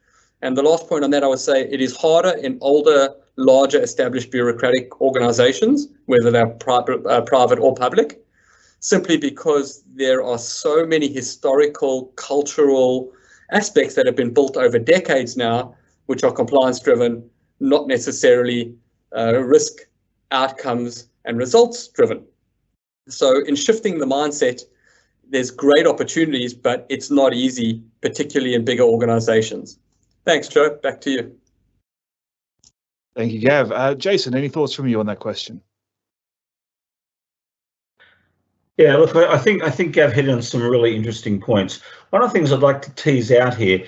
And the last point on that, I would say it is harder in older, larger, established bureaucratic organizations, whether they're private or public, simply because there are so many historical, cultural aspects that have been built over decades now, which are compliance driven, not necessarily risk, outcomes, and results driven. So in shifting the mindset, there's great opportunities, but it's not easy, particularly in bigger organizations. Thanks, Joe. Back to you. Thank you, Gav. Jason, any thoughts from you on that question? Yeah, look, I think Gav hit on some really interesting points. One of the things I'd like to tease out here,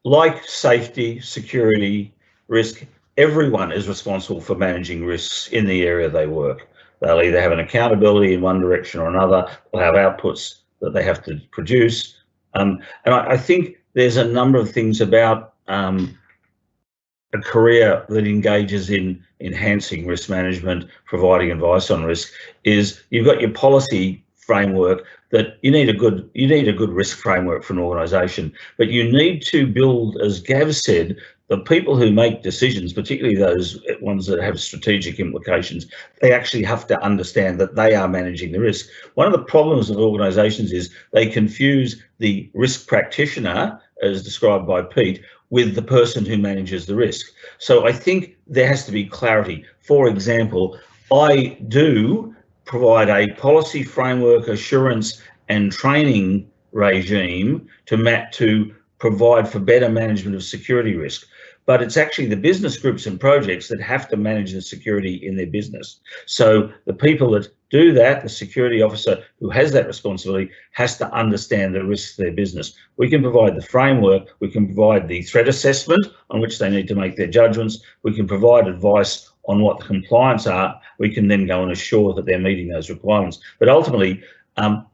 like safety, security, risk, everyone is responsible for managing risks in the area they work. They'll either have an accountability in one direction or another, they'll have outputs that they have to produce. And I think there's a number of things about a career that engages in enhancing risk management, providing advice on risk, is you've got your policy framework that you need a good risk framework for an organisation, but you need to build, as Gav said, the people who make decisions, particularly those ones that have strategic implications, they actually have to understand that they are managing the risk. One of the problems of organisations is they confuse the risk practitioner, as described by Pete, with the person who manages the risk. So I think there has to be clarity. For example, I do provide a policy framework, assurance and training regime to provide for better management of security risk. But it's actually the business groups and projects that have to manage the security in their business. So the people that do that, the security officer who has that responsibility, has to understand the risks of their business. We can provide the framework, we can provide the threat assessment on which they need to make their judgments, we can provide advice on what the compliance are, we can then go and assure that they're meeting those requirements. But ultimately,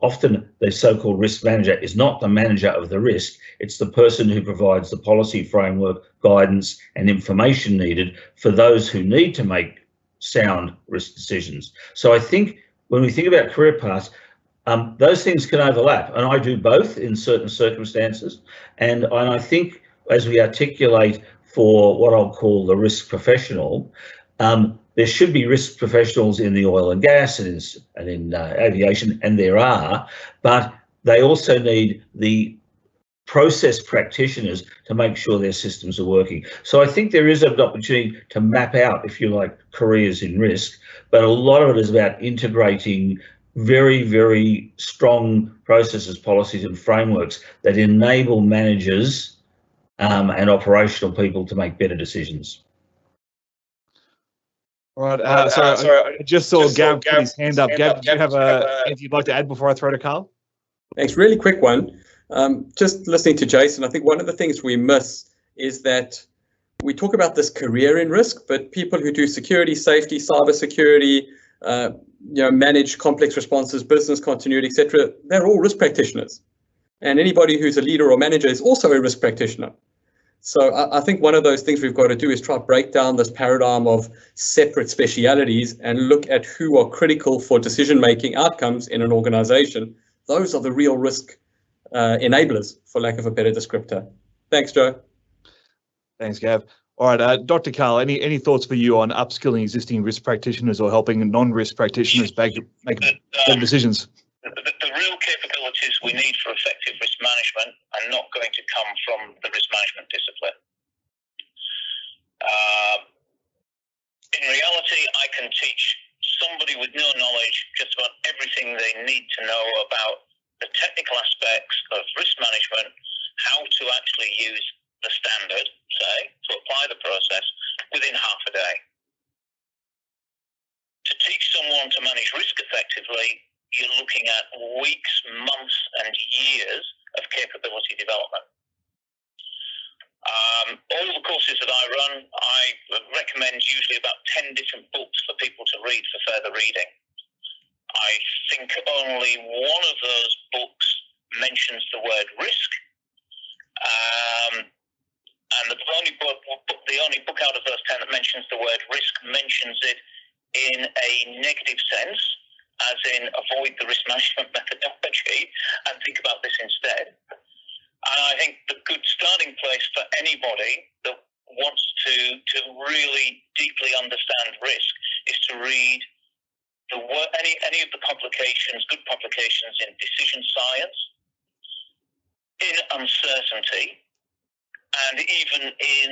often the so-called risk manager is not the manager of the risk, it's the person who provides the policy framework, guidance and information needed for those who need to make sound risk decisions. So I think when we think about career paths, those things can overlap, and I do both in certain circumstances. And I think as we articulate for what I'll call the risk professional, there should be risk professionals in the oil and gas and in aviation, and there are, but they also need the process practitioners to make sure their systems are working. So I think there is an opportunity to map out, if you like, careers in risk, but a lot of it is about integrating very, very strong processes, policies and frameworks that enable managers and operational people to make better decisions. All right. Sorry, I just saw Gav put his hand up. Gav, do you have anything you'd like to add before I throw to Carl? Thanks. Really quick one. Just listening to Jason, I think one of the things we miss is that we talk about this career in risk, but people who do security, safety, cyber security, manage complex responses, business continuity, etc., they're all risk practitioners. And anybody who's a leader or manager is also a risk practitioner. So I think one of those things we've got to do is try to break down this paradigm of separate specialities and look at who are critical for decision-making outcomes in an organization. Those are the real risk enablers, for lack of a better descriptor. Thanks, Joe. Thanks, Gav. All right, Dr. Carl, any thoughts for you on upskilling existing risk practitioners or helping non-risk practitioners make better decisions? The real capabilities we need for effective risk management are not going to come from the risk management discipline. In reality, I can teach somebody with no knowledge just about everything they need to know about the technical aspects of risk management, how to actually use the standard, say, to apply the process within half a day. To teach someone to manage risk effectively, you're looking at weeks, months, and years of capability development. All the courses that I run, I recommend usually about 10 different books for people to read for further reading. I think only one of those books mentions the word risk, and the only book out of those 10 that mentions the word risk mentions it in a negative sense, as in avoid the risk management methodology and think about this instead. And I think the good starting place for anybody that wants to really deeply understand risk is to read any of the publications, good publications in decision science, in uncertainty, and even in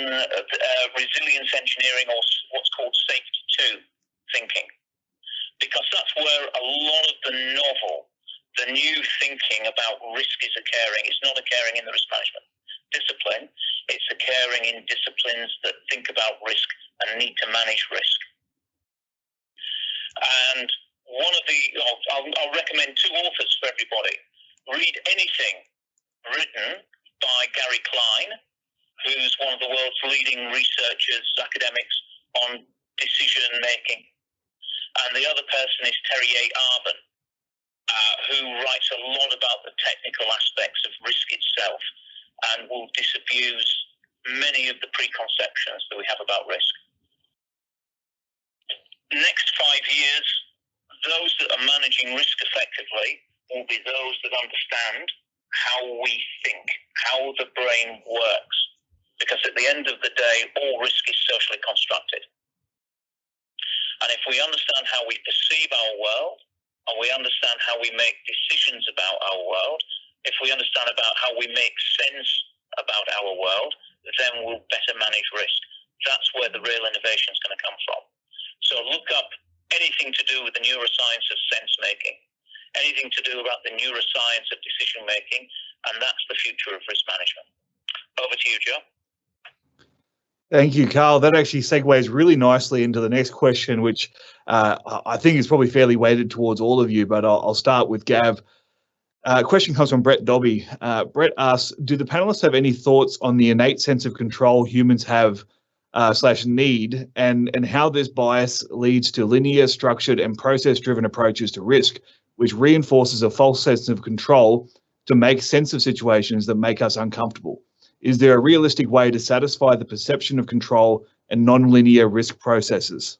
resilience engineering, or what's called safety 2 thinking, because that's where a lot of the novel, the new thinking about risk is occurring. It's not occurring in the risk management discipline. It's occurring in disciplines that think about risk and need to manage risk. And I'll recommend 2 authors for everybody. Read anything written by Gary Klein, who's one of the world's leading researchers, academics on decision making. And the other person is Terry A. Arben, who writes a lot about the technical aspects of risk itself and will disabuse many of the preconceptions that we have about risk. Next 5 years, those that are managing risk effectively will be those that understand how we think, how the brain works. Because at the end of the day, all risk is socially constructed. And if we understand how we perceive our world, and we understand how we make decisions about our world, if we understand about how we make sense about our world, then we'll better manage risk. That's where the real innovation is going to come from. So look up anything to do with the neuroscience of sense making, anything to do about the neuroscience of decision making, and that's the future of risk management. Over to you, Joe. Thank you, Carl. That actually segues really nicely into the next question, which I think is probably fairly weighted towards all of you, but I'll start with Gav. Question comes from Brett Dobby. Brett asks, do the panelists have any thoughts on the innate sense of control humans have / need, and how this bias leads to linear, structured, and process-driven approaches to risk, which reinforces a false sense of control to make sense of situations that make us uncomfortable? Is there a realistic way to satisfy the perception of control and non-linear risk processes?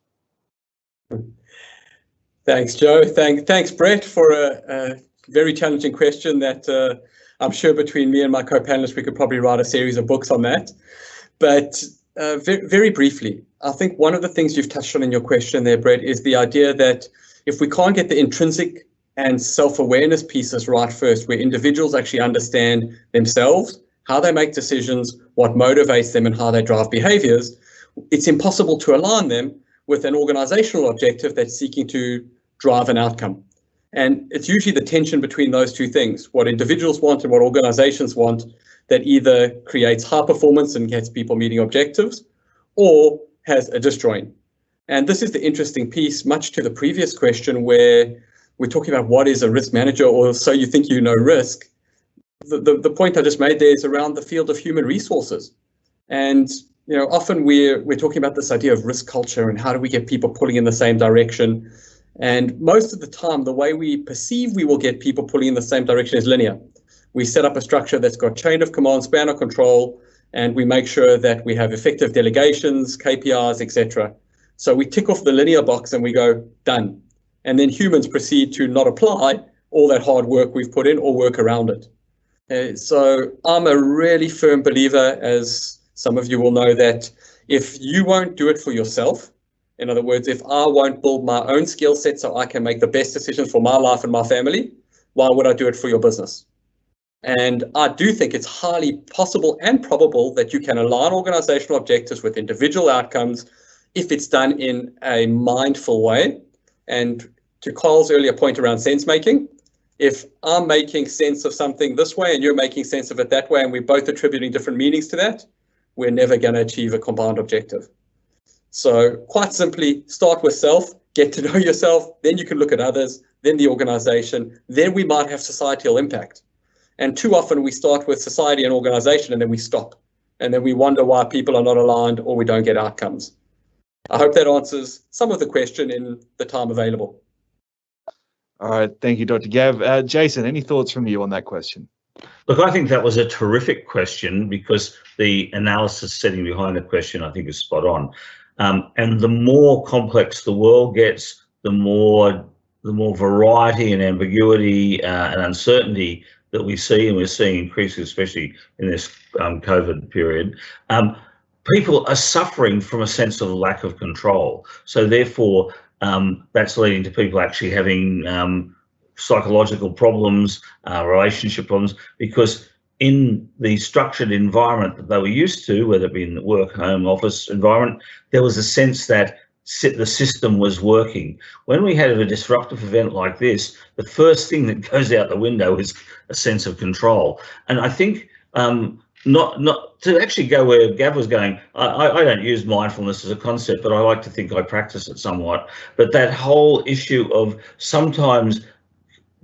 Thanks, Joe. Thanks, Brett, for a very challenging question that I'm sure between me and my co-panelists, we could probably write a series of books on that. But very briefly, I think one of the things you've touched on in your question there, Brett, is the idea that if we can't get the intrinsic and self-awareness pieces right first, where individuals actually understand themselves, how they make decisions, what motivates them, and how they drive behaviors, it's impossible to align them with an organizational objective that's seeking to drive an outcome. And it's usually the tension between those two things, what individuals want and what organizations want, that either creates high performance and gets people meeting objectives, or has a disjoint. And this is the interesting piece, much to the previous question, where we're talking about what is a risk manager, or so you think you know risk. The point I just made there is around the field of human resources. And often we're talking about this idea of risk culture and how do we get people pulling in the same direction. And most of the time, the way we perceive we will get people pulling in the same direction is linear. We set up a structure that's got chain of command, span of control, and we make sure that we have effective delegations, KPIs, etc. So we tick off the linear box and we go, done. And then humans proceed to not apply all that hard work we've put in or work around it. So I'm a really firm believer, as some of you will know, that if you won't do it for yourself, in other words, if I won't build my own skill set so I can make the best decisions for my life and my family, why would I do it for your business? And I do think it's highly possible and probable that you can align organizational objectives with individual outcomes if it's done in a mindful way. And to Carl's earlier point around sense making, if I'm making sense of something this way and you're making sense of it that way, and we're both attributing different meanings to that, we're never going to achieve a combined objective. So quite simply, start with self, get to know yourself, then you can look at others, then the organization, then we might have societal impact. And too often we start with society and organization and then we stop and then we wonder why people are not aligned or we don't get outcomes. I hope that answers some of the question in the time available. All right, thank you, Dr. Gav. Jason, any thoughts from you on that question? Look, I think that was a terrific question because the analysis sitting behind the question, I think, is spot on. And the more complex the world gets, the more variety and ambiguity and uncertainty that we see, and we're seeing increasing, especially in this COVID period. People are suffering from a sense of lack of control. So therefore, that's leading to people actually having psychological problems, relationship problems, because in the structured environment that they were used to, whether it be in the work, home, office environment, there was a sense that the system was working. When we have a disruptive event like this, the first thing that goes out the window is a sense of control. And I think not to actually go where Gav was going, I don't use mindfulness as a concept, but I like to think I practice it somewhat. But that whole issue of sometimes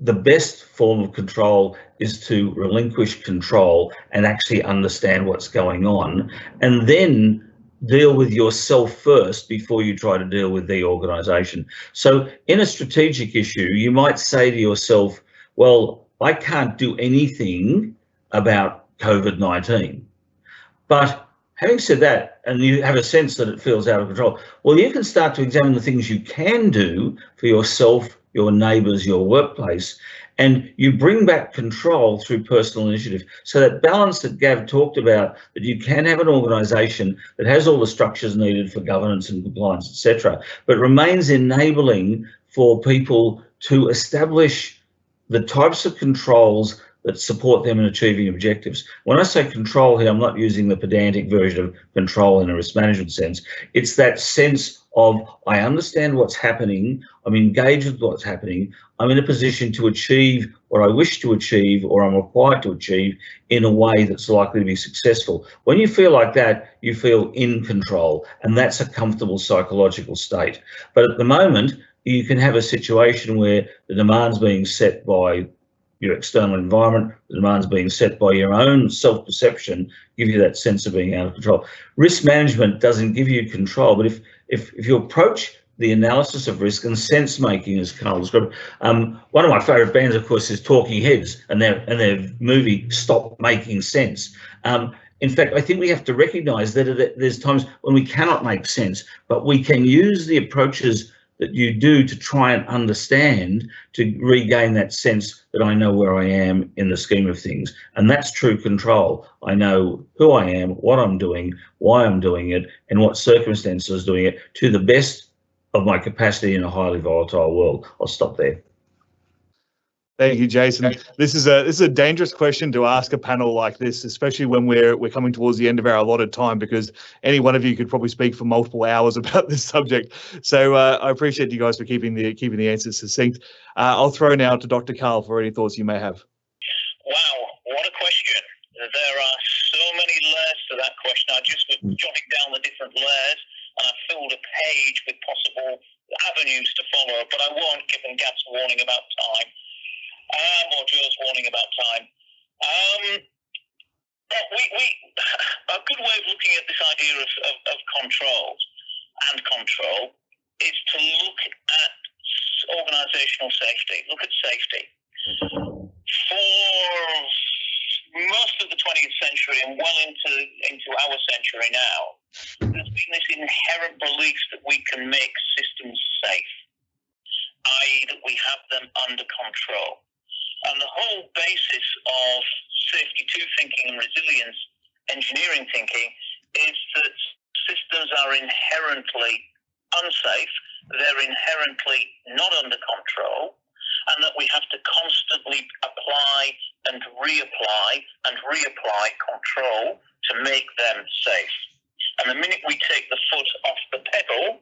the best form of control is to relinquish control and actually understand what's going on, and then deal with yourself first before you try to deal with the organisation. So in a strategic issue, you might say to yourself, well, I can't do anything about COVID-19. But having said that, and you have a sense that it feels out of control, well, you can start to examine the things you can do for yourself, your neighbours, your workplace, and you bring back control through personal initiative. So that balance that Gav talked about, that you can have an organisation that has all the structures needed for governance and compliance, etc., but remains enabling for people to establish the types of controls that support them in achieving objectives. When I say control here, I'm not using the pedantic version of control in a risk management sense. It's that sense of, I understand what's happening, I'm engaged with what's happening, I'm in a position to achieve what I wish to achieve or I'm required to achieve in a way that's likely to be successful. When you feel like that, you feel in control, and that's a comfortable psychological state. But at the moment, you can have a situation where the demand's being set by your external environment, the demands being set by your own self-perception, give you that sense of being out of control. Risk management doesn't give you control, but if you approach the analysis of risk and sense making, as Carl described, one of my favourite bands, of course, is Talking Heads, and their movie Stop Making Sense. In fact, I think we have to recognise that there's times when we cannot make sense, but we can use the approaches that you do to try and understand, to regain that sense that I know where I am in the scheme of things. And that's true control. I know who I am, what I'm doing, why I'm doing it, and what circumstances doing it to the best of my capacity in a highly volatile world. I'll stop there. Thank you, Jason. This is a dangerous question to ask a panel like this, especially when we're coming towards the end of our allotted time, because any one of you could probably speak for multiple hours about this subject. So I appreciate you guys for keeping the answers succinct. I'll throw now to Dr. Carl for any thoughts you may have. Wow, what a question! There are so many layers to that question. I just was jotting down the different layers, and I filled a page with possible avenues to follow, but I won't, given Gav's warning about time. Or Joe's warning about time. A good way of looking at this idea of controls and control is to look at organisational safety. Look at safety. For most of the 20th century and well into our century now, there's been this inherent belief that we can make systems safe, i.e. that we have them under control. And the whole basis of safety 2 thinking and resilience engineering thinking is that systems are inherently unsafe, they're inherently not under control, and that we have to constantly apply and reapply control to make them safe. And the minute we take the foot off the pedal,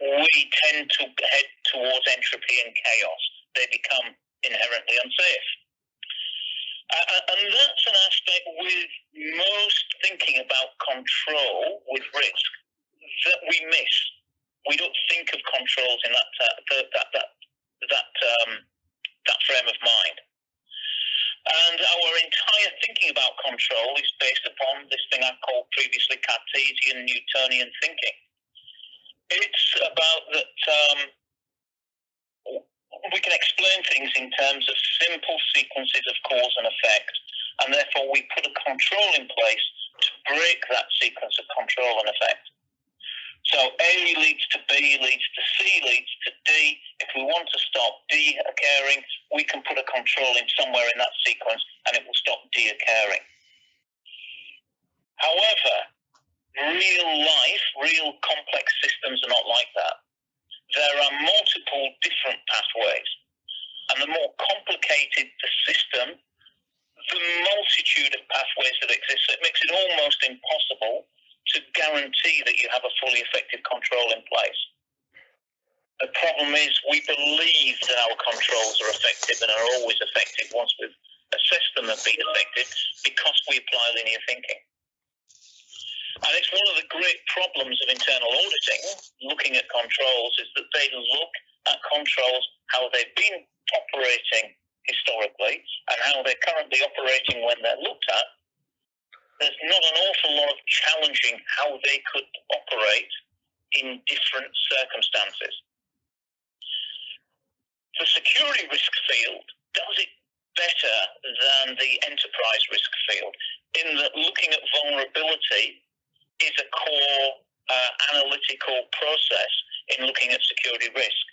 we tend to head towards entropy and chaos. They become inherently unsafe. And that's an aspect with most thinking about control with risk that we miss. We don't think of controls in that frame of mind. And our entire thinking about control is based upon this thing I've called previously Cartesian Newtonian thinking. It's about that we can explain things in terms of simple sequences of cause and effect, and therefore we put a control in place to break that sequence of control and effect. So A leads to B, leads to C, leads to D. If we want to stop D occurring, we can put a control in somewhere in that sequence and it will stop D occurring. However, real life, real complex systems are not like that. There are multiple different pathways, and the more complicated the system, the multitude of pathways that exist, it makes it almost impossible to guarantee that you have a fully effective control in place. The problem is we believe that our controls are effective and are always effective once we've assessed them as being effective because we apply linear thinking. And it's one of the great problems of internal auditing, looking at controls, is that they look at controls, how they've been operating historically and how they're currently operating when they're looked at. There's not an awful lot of challenging how they could operate in different circumstances. The security risk field does it better than the enterprise risk field in that looking at vulnerability is a core analytical process in looking at security risk.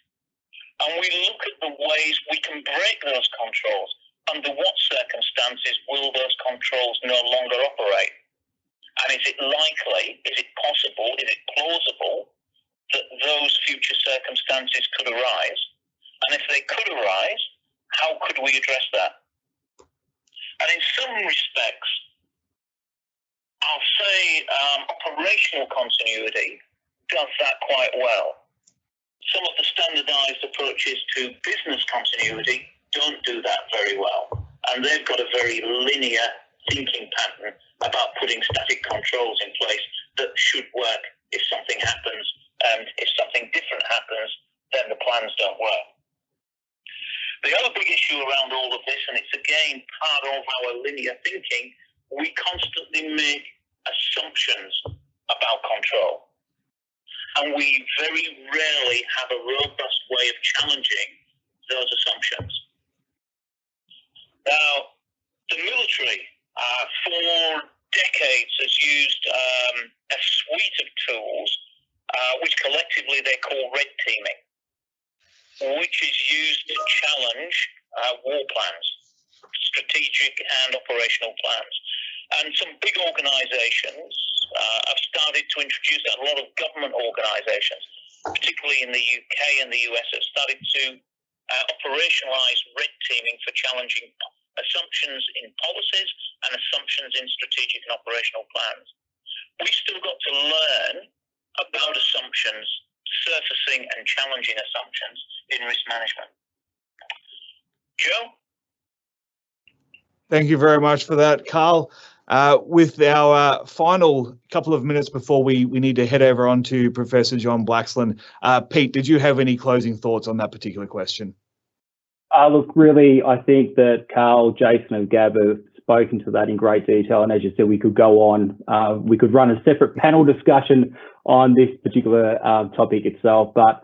And we look at the ways we can break those controls. Under what circumstances will those controls no longer operate? And is it likely, is it possible, is it plausible that those future circumstances could arise? And if they could arise, how could we address that? And in some respects, I'll say operational continuity does that quite well. Some of the standardized approaches to business continuity don't do that very well. And they've got a very linear thinking pattern about putting static controls in place that should work if something happens, and if something different happens, then the plans don't work. The other big issue around all of this, and it's again part of our linear thinking, we constantly make assumptions about control. And we very rarely have a robust way of challenging those assumptions. Now, the military for decades has used a suite of tools which collectively they call red teaming, which is used to challenge war plans, strategic and operational plans. And some big organisations have started to introduce that. A lot of government organisations, particularly in the UK and the US, have started to operationalise red teaming for challenging assumptions in policies and assumptions in strategic and operational plans. We've still got to learn about assumptions, surfacing and challenging assumptions in risk management. Joe? Thank you very much for that, Carl. With our final couple of minutes before we need to head over on to Professor John Blaxland, Pete, did you have any closing thoughts on that particular question? Look, really, I think that Carl, Jason and Gab have spoken to that in great detail. And as you said, we could go on, we could run a separate panel discussion on this particular topic itself. But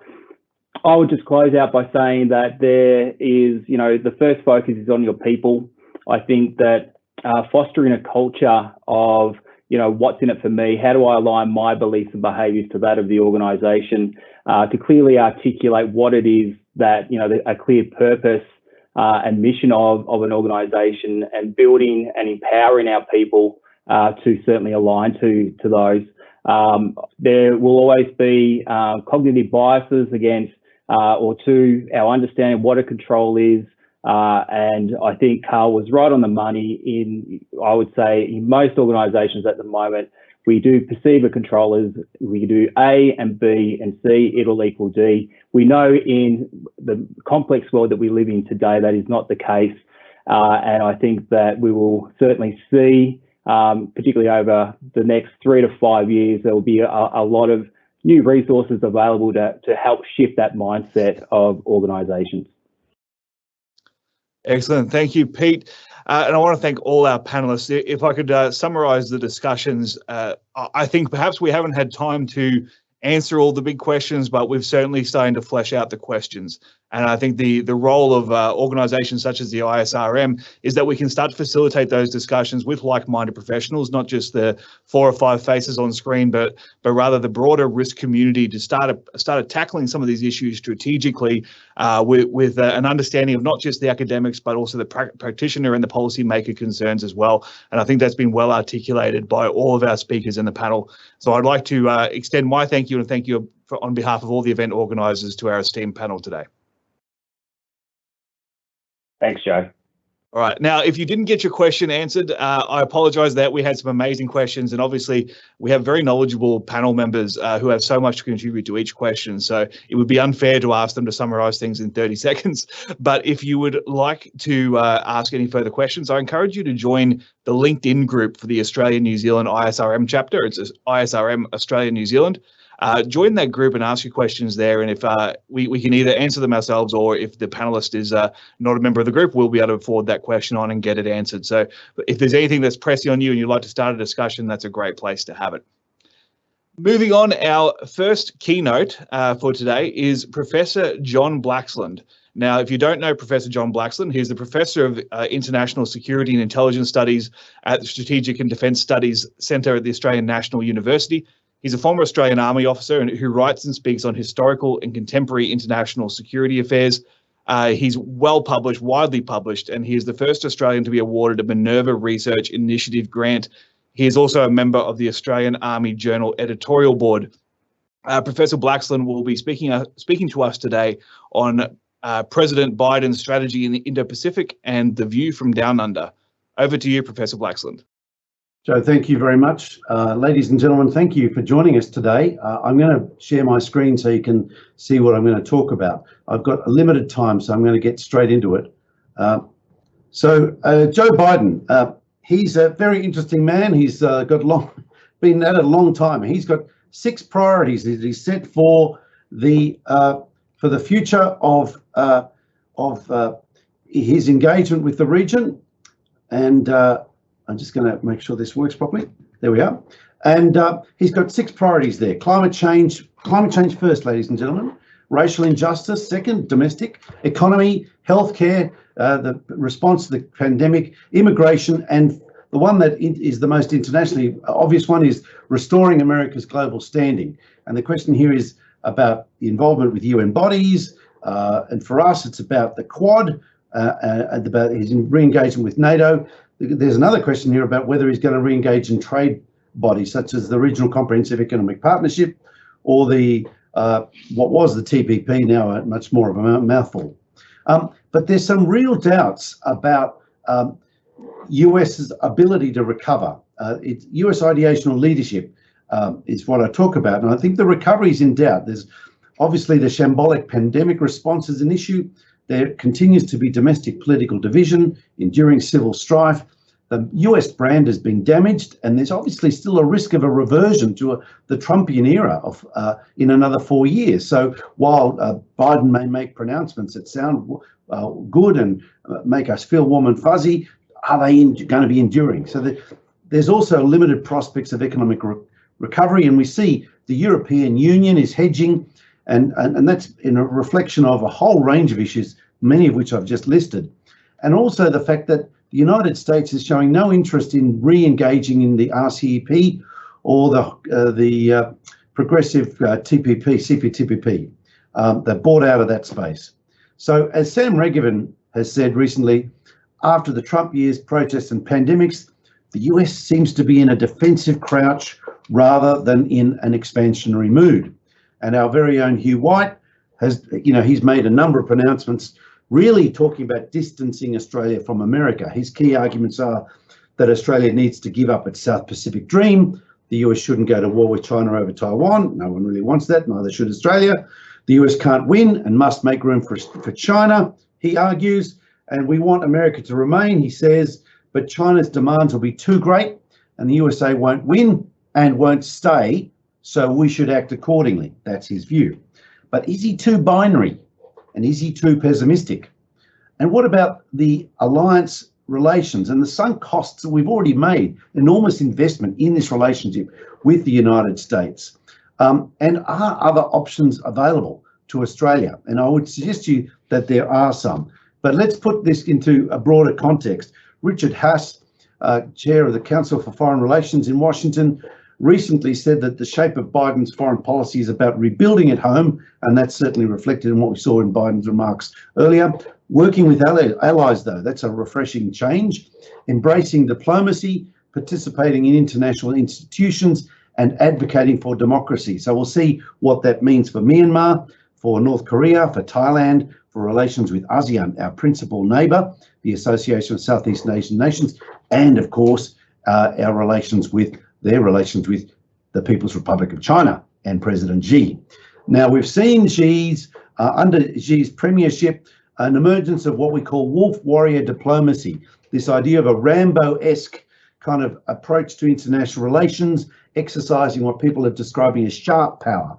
I would just close out by saying that there is, the first focus is on your people. I think that fostering a culture of, what's in it for me, how do I align my beliefs and behaviours to that of the organisation, to clearly articulate what it is that, a clear purpose and mission of an organisation, and building and empowering our people to certainly align to those. There will always be cognitive biases against or to our understanding what a control is. And I think Carl was right on the money in, I would say, in most organisations at the moment, we do perceive a control as we do A and B and C, it'll equal D. We know in the complex world that we live in today, that is not the case. And I think that we will certainly see, particularly over the next 3 to 5 years, there will be a lot of new resources available to help shift that mindset of organisations. Excellent. Thank you, Pete. And I want to thank all our panelists. If I could summarize the discussions, I think perhaps we haven't had time to answer all the big questions, but we've certainly starting to flesh out the questions. And I think the role of organisations such as the ISRM is that we can start to facilitate those discussions with like-minded professionals, not just the 4 or 5 faces on screen, but rather the broader risk community to start tackling some of these issues strategically with an understanding of not just the academics, but also the practitioner and the policymaker concerns as well. And I think that's been well articulated by all of our speakers in the panel. So I'd like to extend my thank you and thank you on behalf of all the event organisers to our esteemed panel today. Thanks, Joe. All right. Now, if you didn't get your question answered, I apologise that we had some amazing questions, and obviously we have very knowledgeable panel members who have so much to contribute to each question. So it would be unfair to ask them to summarise things in 30 seconds. But if you would like to ask any further questions, I encourage you to join the LinkedIn group for the Australia-New Zealand ISRM chapter. It's ISRM Australia-New Zealand. Join that group and ask your questions there, and if we can either answer them ourselves, or if the panelist is not a member of the group, we'll be able to forward that question on and get it answered. So if there's anything that's pressing on you and you'd like to start a discussion, that's a great place to have it. Moving on, our first keynote for today is Professor John Blaxland. Now, if you don't know Professor John Blaxland, he's the Professor of International Security and Intelligence Studies at the Strategic and Defence Studies Centre at the Australian National University. He's a former Australian Army officer who writes and speaks on historical and contemporary international security affairs. He's well published, widely published, and he is the first Australian to be awarded a Minerva Research Initiative grant. He is also a member of the Australian Army Journal editorial board. Professor Blaxland will be speaking to us today on President Biden's strategy in the Indo-Pacific and the view from down under. Over to you, Professor Blaxland. Joe, thank you very much. Ladies and gentlemen, thank you for joining us today. I'm going to share my screen so you can see what I'm going to talk about. I've got a limited time, so I'm going to get straight into it. Joe Biden, he's a very interesting man. He's been at it a long time. He's got 6 priorities that he's set for the future of his engagement with the region, and I'm just going to make sure this works properly. There we are. And he's got 6 priorities there. Climate change first, ladies and gentlemen. Racial injustice second, domestic. Economy, healthcare, the response to the pandemic, immigration, and the one that is the most internationally obvious one is restoring America's global standing. And the question here is about the involvement with UN bodies. And for us, it's about the Quad, and about his re-engagement with NATO. There's another question here about whether he's going to re-engage in trade bodies such as the Regional Comprehensive Economic Partnership or the what was the TPP, now much more of a mouthful. But there's some real doubts about US's ability to recover. US ideational leadership is what I talk about, and I think the recovery is in doubt. There's obviously the shambolic pandemic response is an issue. There continues to be domestic political division, enduring civil strife. The US brand has been damaged, and there's obviously still a risk of a reversion to the Trumpian era of in another 4 years. So while Biden may make pronouncements that sound good and make us feel warm and fuzzy, are they going to be enduring? So there's also limited prospects of economic recovery, and we see the European Union is hedging. And that's in a reflection of a whole range of issues, many of which I've just listed. And also the fact that the United States is showing no interest in re-engaging in the RCEP or the progressive CPTPP. They're bought out of that space. So as Sam Regevan has said recently, after the Trump years, protests and pandemics, the US seems to be in a defensive crouch rather than in an expansionary mood. And our very own Hugh White has, he's made a number of pronouncements really talking about distancing Australia from America. His key arguments are that Australia needs to give up its South Pacific dream. The US shouldn't go to war with China over Taiwan. No one really wants that, neither should Australia. The US can't win and must make room for China, he argues. And we want America to remain, he says, but China's demands will be too great and the USA won't win and won't stay. So we should act accordingly. That's his view. But is he too binary? And is he too pessimistic? And what about the alliance relations and the sunk costs that we've already made, enormous investment in this relationship with the United States. And are other options available to Australia? And I would suggest to you that there are some. But let's put this into a broader context. Richard Haas, chair of the Council for Foreign Relations in Washington, recently said that the shape of Biden's foreign policy is about rebuilding at home, and that's certainly reflected in what we saw in Biden's remarks earlier. Working with allies, though, that's a refreshing change. Embracing diplomacy, participating in international institutions, and advocating for democracy. So we'll see what that means for Myanmar, for North Korea, for Thailand, for relations with ASEAN, our principal neighbour, the Association of Southeast Asian Nations, and of course, their relations with the People's Republic of China and President Xi. Now, we've seen under Xi's premiership, an emergence of what we call wolf warrior diplomacy, this idea of a Rambo-esque kind of approach to international relations, exercising what people are describing as sharp power,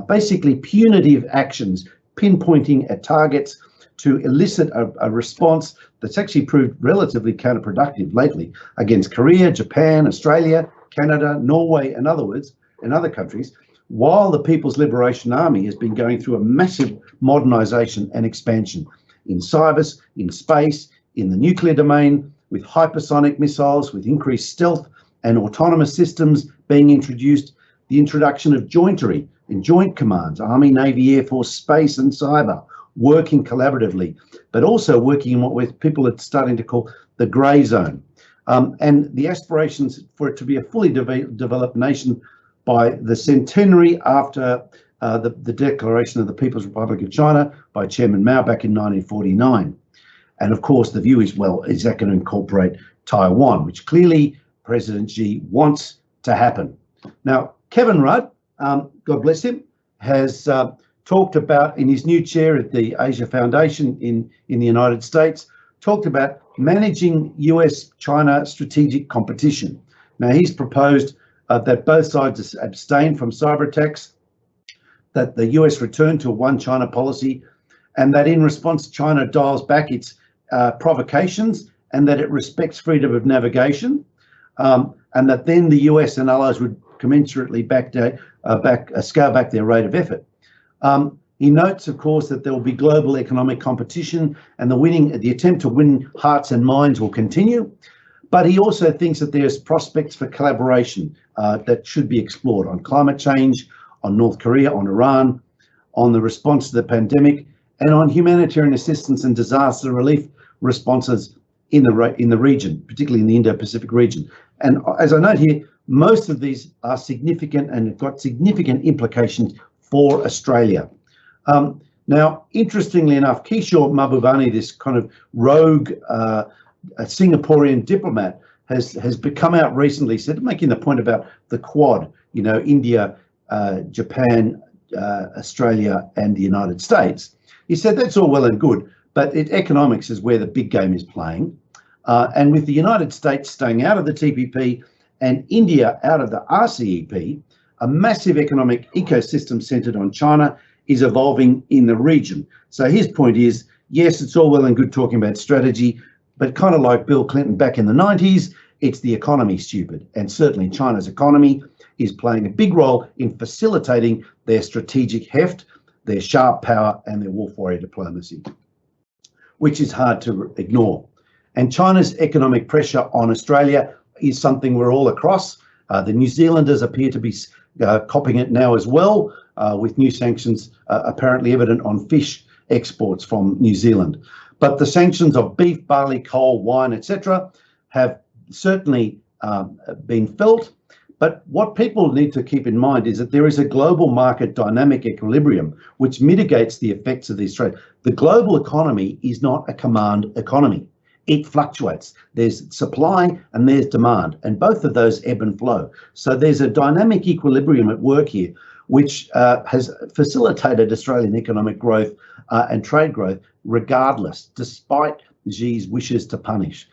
basically punitive actions, pinpointing at targets to elicit a response that's actually proved relatively counterproductive lately against Korea, Japan, Australia, Canada, Norway, and other countries, while the People's Liberation Army has been going through a massive modernisation and expansion in cyber, in space, in the nuclear domain, with hypersonic missiles, with increased stealth and autonomous systems being introduced, the introduction of jointery in joint commands, Army, Navy, Air Force, space and cyber, working collaboratively, but also working in what people are starting to call the grey zone. And the aspirations for it to be a fully developed nation by the centenary after the declaration of the People's Republic of China by Chairman Mao back in 1949. And of course, the view is, well, is that going to incorporate Taiwan, which clearly President Xi wants to happen. Now, Kevin Rudd, God bless him, has talked about, in his new chair at the Asia Foundation in the United States, talked about managing US-China strategic competition. Now, he's proposed that both sides abstain from cyber attacks, that the US return to a one China policy, and that in response, China dials back its provocations and that it respects freedom of navigation, and that then the US and allies would commensurately scale back their rate of effort. He notes, of course, that there will be global economic competition and the attempt to win hearts and minds will continue. But he also thinks that there's prospects for collaboration that should be explored on climate change, on North Korea, on Iran, on the response to the pandemic, and on humanitarian assistance and disaster relief responses in the region, particularly in the Indo-Pacific region. And as I note here, most of these are significant and have got significant implications for Australia. Now, interestingly enough, Kishore Mahbubani, this kind of rogue Singaporean diplomat, has come out recently, making the point about the Quad, India, Japan, Australia, and the United States. He said that's all well and good, but economics is where the big game is playing. And with the United States staying out of the TPP and India out of the RCEP, a massive economic ecosystem centered on China is evolving in the region. So his point is, yes, it's all well and good talking about strategy, but kind of like Bill Clinton back in the 90s, it's the economy, stupid. And certainly China's economy is playing a big role in facilitating their strategic heft, their sharp power, and their wolf warrior diplomacy, which is hard to ignore. And China's economic pressure on Australia is something we're all across. The New Zealanders appear to be copying it now as well, with new sanctions apparently evident on fish exports from New Zealand. But the sanctions of beef, barley, coal, wine, etc. have certainly been felt. But what people need to keep in mind is that there is a global market dynamic equilibrium which mitigates the effects of these trade. The global economy is not a command economy. It fluctuates. There's supply and there's demand, and both of those ebb and flow. So there's a dynamic equilibrium at work here, which has facilitated Australian economic growth and trade growth regardless, despite Xi's wishes to punish.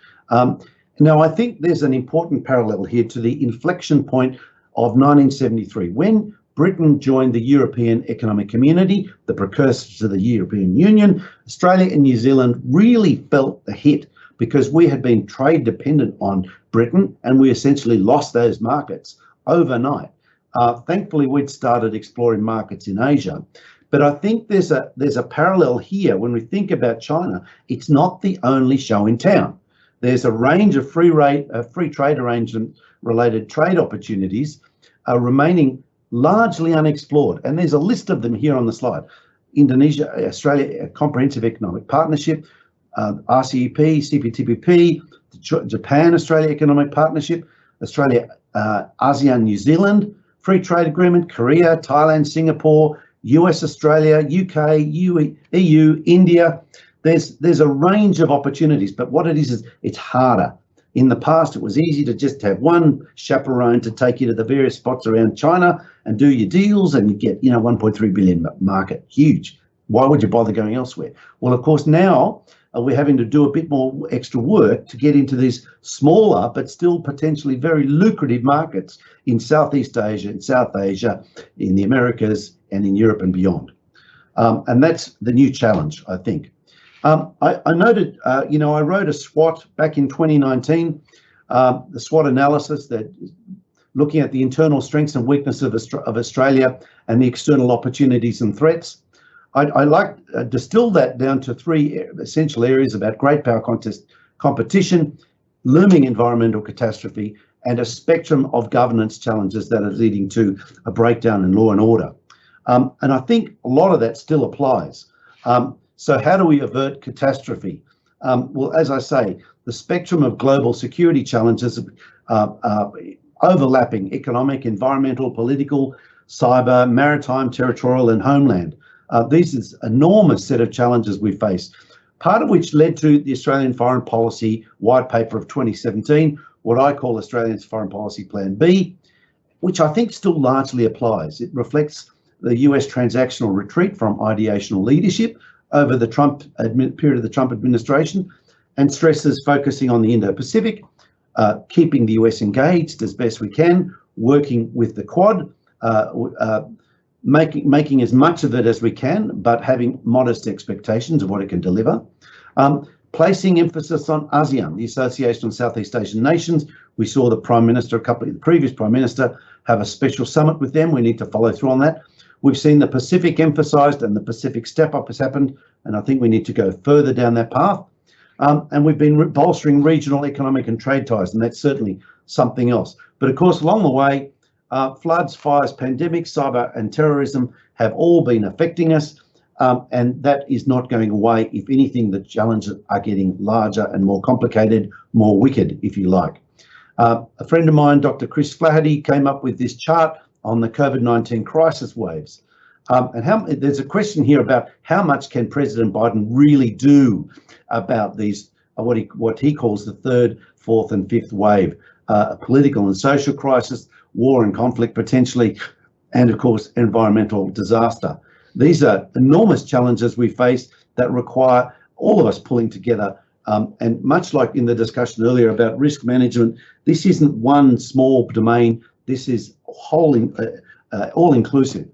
Now, I think there's an important parallel here to the inflection point of 1973, when Britain joined the European Economic Community, the precursor to the European Union. Australia and New Zealand really felt the hit because we had been trade dependent on Britain and we essentially lost those markets overnight. Thankfully, we'd started exploring markets in Asia. But I think there's a parallel here. When we think about China, it's not the only show in town. There's a range of free trade arrangement related trade opportunities remaining largely unexplored. And there's a list of them here on the slide. Indonesia, Australia, Comprehensive Economic Partnership, RCEP, CPTPP, Japan-Australia Economic Partnership, Australia, ASEAN, New Zealand, Free Trade Agreement, Korea, Thailand, Singapore, US, Australia, UK, EU, India. There's a range of opportunities, but what it is it's harder. In the past, it was easy to just have one chaperone to take you to the various spots around China and do your deals, and you get, 1.3 billion market, huge. Why would you bother going elsewhere? Well, of course, now we're having to do a bit more extra work to get into these smaller but still potentially very lucrative markets in Southeast Asia, in South Asia, in the Americas, and in Europe and beyond. And that's the new challenge, I think. I noted, I wrote a SWOT back in 2019, the SWOT analysis that looking at the internal strengths and weaknesses of Australia and the external opportunities and threats. I like distill that down to three essential areas about great power contest competition, looming environmental catastrophe, and a spectrum of governance challenges that are leading to a breakdown in law and order. And I think a lot of that still applies. So how do we avert catastrophe? Well, as I say, the spectrum of global security challenges overlapping economic, environmental, political, cyber, maritime, territorial, and homeland. These is an enormous set of challenges we face, part of which led to the Australian Foreign Policy White Paper of 2017, what I call Australia's Foreign Policy Plan B, which I think still largely applies. It reflects the US transactional retreat from ideational leadership over the period of the Trump administration and stresses focusing on the Indo-Pacific, keeping the US engaged as best we can, working with the Quad, making as much of it as we can, but having modest expectations of what it can deliver. Placing emphasis on ASEAN, the Association of Southeast Asian Nations. We saw the Prime Minister, the previous Prime Minister, have a special summit with them. We need to follow through on that. We've seen the Pacific emphasised and the Pacific step-up has happened, and I think we need to go further down that path. And we've been bolstering regional economic and trade ties, and that's certainly something else. But of course, along the way, floods, fires, pandemics, cyber and terrorism have all been affecting us, and that is not going away. If anything, the challenges are getting larger and more complicated, more wicked, if you like. A friend of mine, Dr. Chris Flaherty, came up with this chart on the COVID-19 crisis waves. And there's a question here about how much can President Biden really do about these, what he calls the third, fourth and fifth wave, a political and social crisis, war and conflict potentially, and of course, environmental disaster. These are enormous challenges we face that require all of us pulling together. And much like in the discussion earlier about risk management, this isn't one small domain. This is all-inclusive.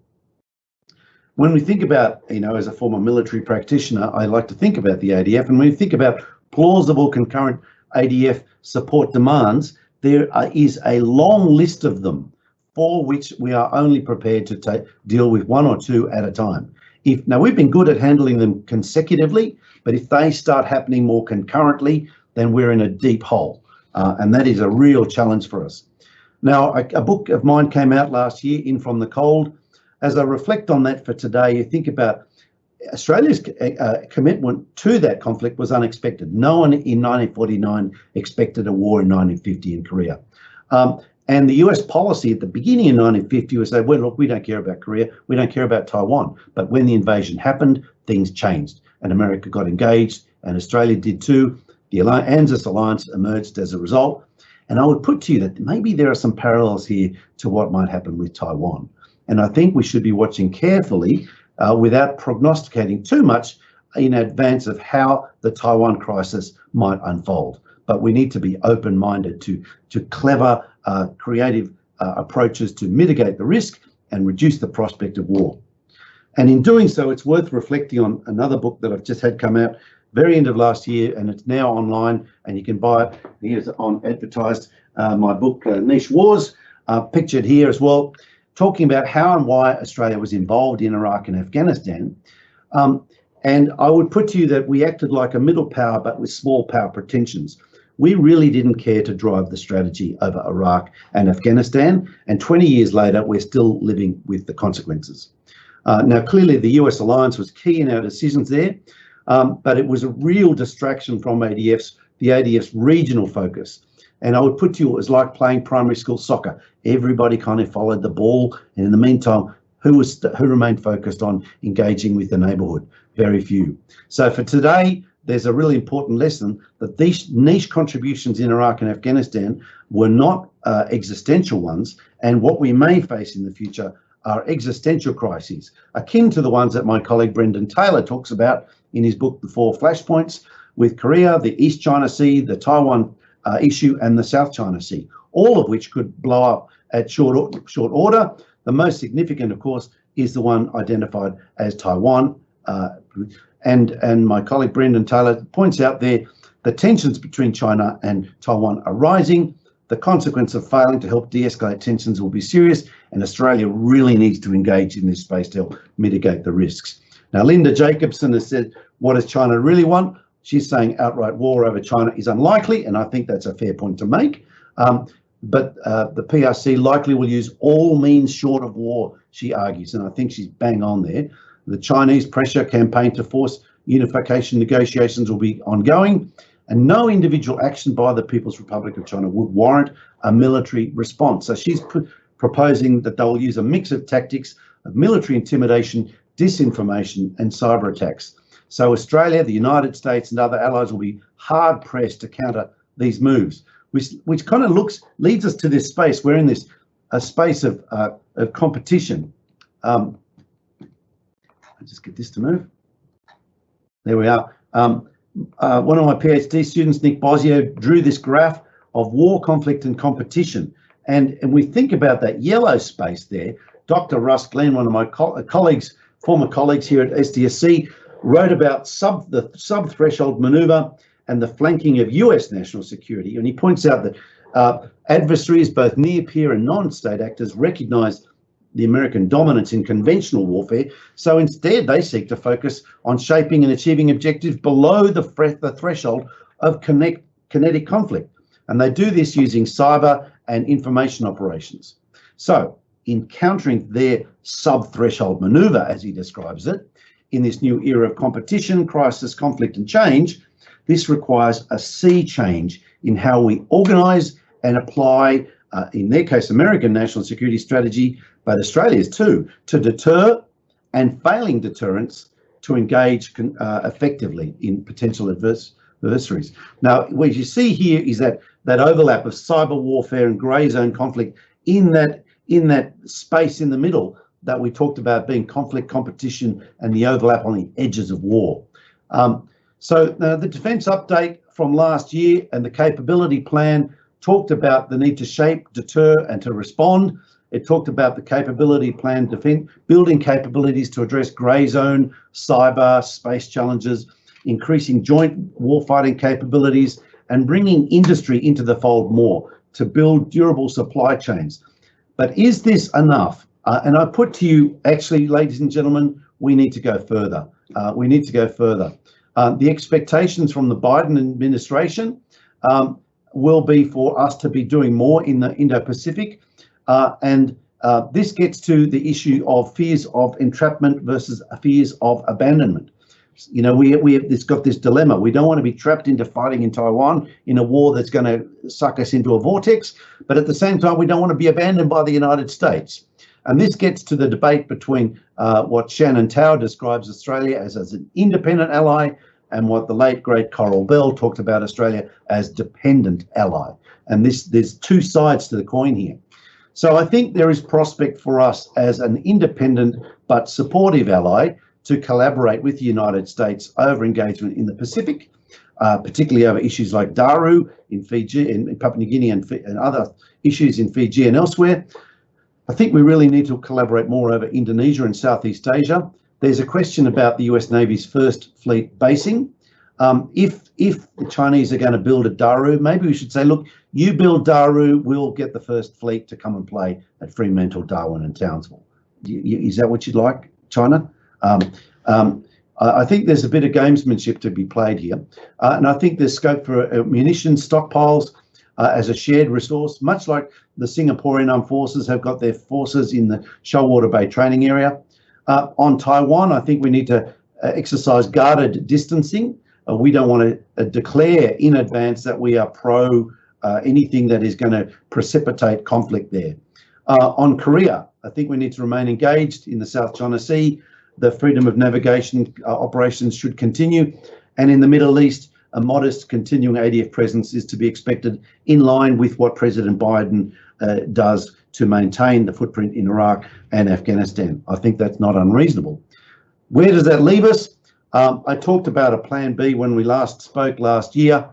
When we think about, as a former military practitioner, I like to think about the ADF, and when we think about plausible concurrent ADF support demands, there is a long list of them for which we are only prepared to deal with one or two at a time. Now, we've been good at handling them consecutively, but if they start happening more concurrently, then we're in a deep hole, and that is a real challenge for us. Now, a book of mine came out last year, In From the Cold. As I reflect on that for today, you think about Australia's commitment to that conflict was unexpected. No one in 1949 expected a war in 1950 in Korea. And the US policy at the beginning of 1950 was say, well, look, we don't care about Korea, we don't care about Taiwan. But when the invasion happened, things changed and America got engaged and Australia did too. The ANZ alliance emerged as a result. And I would put to you that maybe there are some parallels here to what might happen with Taiwan. And I think we should be watching carefully without prognosticating too much in advance of how the Taiwan crisis might unfold. But we need to be open-minded to clever, creative approaches to mitigate the risk and reduce the prospect of war. And in doing so, it's worth reflecting on another book that I've just had come out, very end of last year, and it's now online, and you can buy it. Here's on advertised my book, Niche Wars, pictured here as well, talking about how and why Australia was involved in Iraq and Afghanistan. And I would put to you that we acted like a middle power, but with small power pretensions. We really didn't care to drive the strategy over Iraq and Afghanistan, and 20 years later, we're still living with the consequences. Now, clearly, the US alliance was key in our decisions there, but it was a real distraction from the ADF's regional focus. And I would put to you, it was like playing primary school soccer. Everybody kind of followed the ball, and in the meantime, who remained focused on engaging with the neighbourhood? Very few. So for today, there's a really important lesson that these niche contributions in Iraq and Afghanistan were not existential ones, and what we may face in the future are existential crises, akin to the ones that my colleague Brendan Taylor talks about in his book, The Four Flashpoints, with Korea, the East China Sea, the Taiwan issue, and the South China Sea, all of which could blow up at short order. The most significant, of course, is the one identified as Taiwan. And my colleague Brendan Taylor points out there the tensions between China and Taiwan are rising. The consequence of failing to help de-escalate tensions will be serious, and Australia really needs to engage in this space to help mitigate the risks. Now, Linda Jacobson has said, what does China really want? She's saying outright war over China is unlikely, and I think that's a fair point to make. But the PRC likely will use all means short of war, she argues, and I think she's bang on there. The Chinese pressure campaign to force unification negotiations will be ongoing, and no individual action by the People's Republic of China would warrant a military response. So she's proposing that they'll use a mix of tactics of military intimidation, disinformation, and cyber attacks. So Australia, the United States, and other allies will be hard pressed to counter these moves, which kind of leads us to this space. We're in this space of competition. I'll just get this to move. There we are. One of my PhD students, Nick Bosio, drew this graph of war, conflict, and competition. And we think about that yellow space there. Dr. Russ Glenn, one of my former colleagues here at SDSC, wrote about the sub-threshold manoeuvre and the flanking of US national security. And he points out that adversaries, both near-peer and non-state actors, recognise the American dominance in conventional warfare. So instead, they seek to focus on shaping and achieving objectives below the threshold of kinetic conflict. And they do this using cyber and information operations. So in countering their sub-threshold manoeuvre, as he describes it, in this new era of competition, crisis, conflict, and change, this requires a sea change in how we organise and apply, in their case, American national security strategy, but Australia's too, to deter, and failing deterrence, to engage effectively in potential adversaries. Now, what you see here is that overlap of cyber warfare and grey zone conflict in that space in the middle that we talked about being conflict, competition, and the overlap on the edges of war. So the defence update from last year and the capability plan talked about the need to shape, deter, and to respond. It talked about the capability plan, building capabilities to address grey zone, cyber, space challenges, increasing joint warfighting capabilities, and bringing industry into the fold more to build durable supply chains. But is this enough? And I put to you, actually, ladies and gentlemen, we need to go further. We need to go further. The expectations from the Biden administration will be for us to be doing more in the Indo-Pacific. And this gets to the issue of fears of entrapment versus fears of abandonment. You know, it's got this dilemma. We don't want to be trapped into fighting in Taiwan in a war that's going to suck us into a vortex, but at the same time, we don't want to be abandoned by the United States. And this gets to the debate between what Shannon Tower describes Australia as an independent ally and what the late, great Coral Bell talked about Australia as dependent ally. And there's two sides to the coin here. So I think there is prospect for us as an independent but supportive ally to collaborate with the United States over engagement in the Pacific, particularly over issues like Daru in Fiji, in Papua New Guinea, and other issues in Fiji and elsewhere. I think we really need to collaborate more over Indonesia and Southeast Asia. There's a question about the US Navy's First Fleet basing. If the Chinese are going to build a Daru, maybe we should say, look, you build Daru, we'll get the first fleet to come and play at Fremantle, Darwin and Townsville. Is that what you'd like, China? I think there's a bit of gamesmanship to be played here. And I think there's scope for munitions stockpiles as a shared resource, much like the Singaporean armed forces have got their forces in the Shoalwater Bay training area. On Taiwan, I think we need to exercise guarded distancing. We don't want to declare in advance that we are pro anything that is going to precipitate conflict there. On Korea, I think we need to remain engaged in the South China Sea. The freedom of navigation operations should continue. And in the Middle East, a modest continuing ADF presence is to be expected, in line with what President Biden does to maintain the footprint in Iraq and Afghanistan. I think that's not unreasonable. Where does that leave us? I talked about a plan B when we last spoke last year.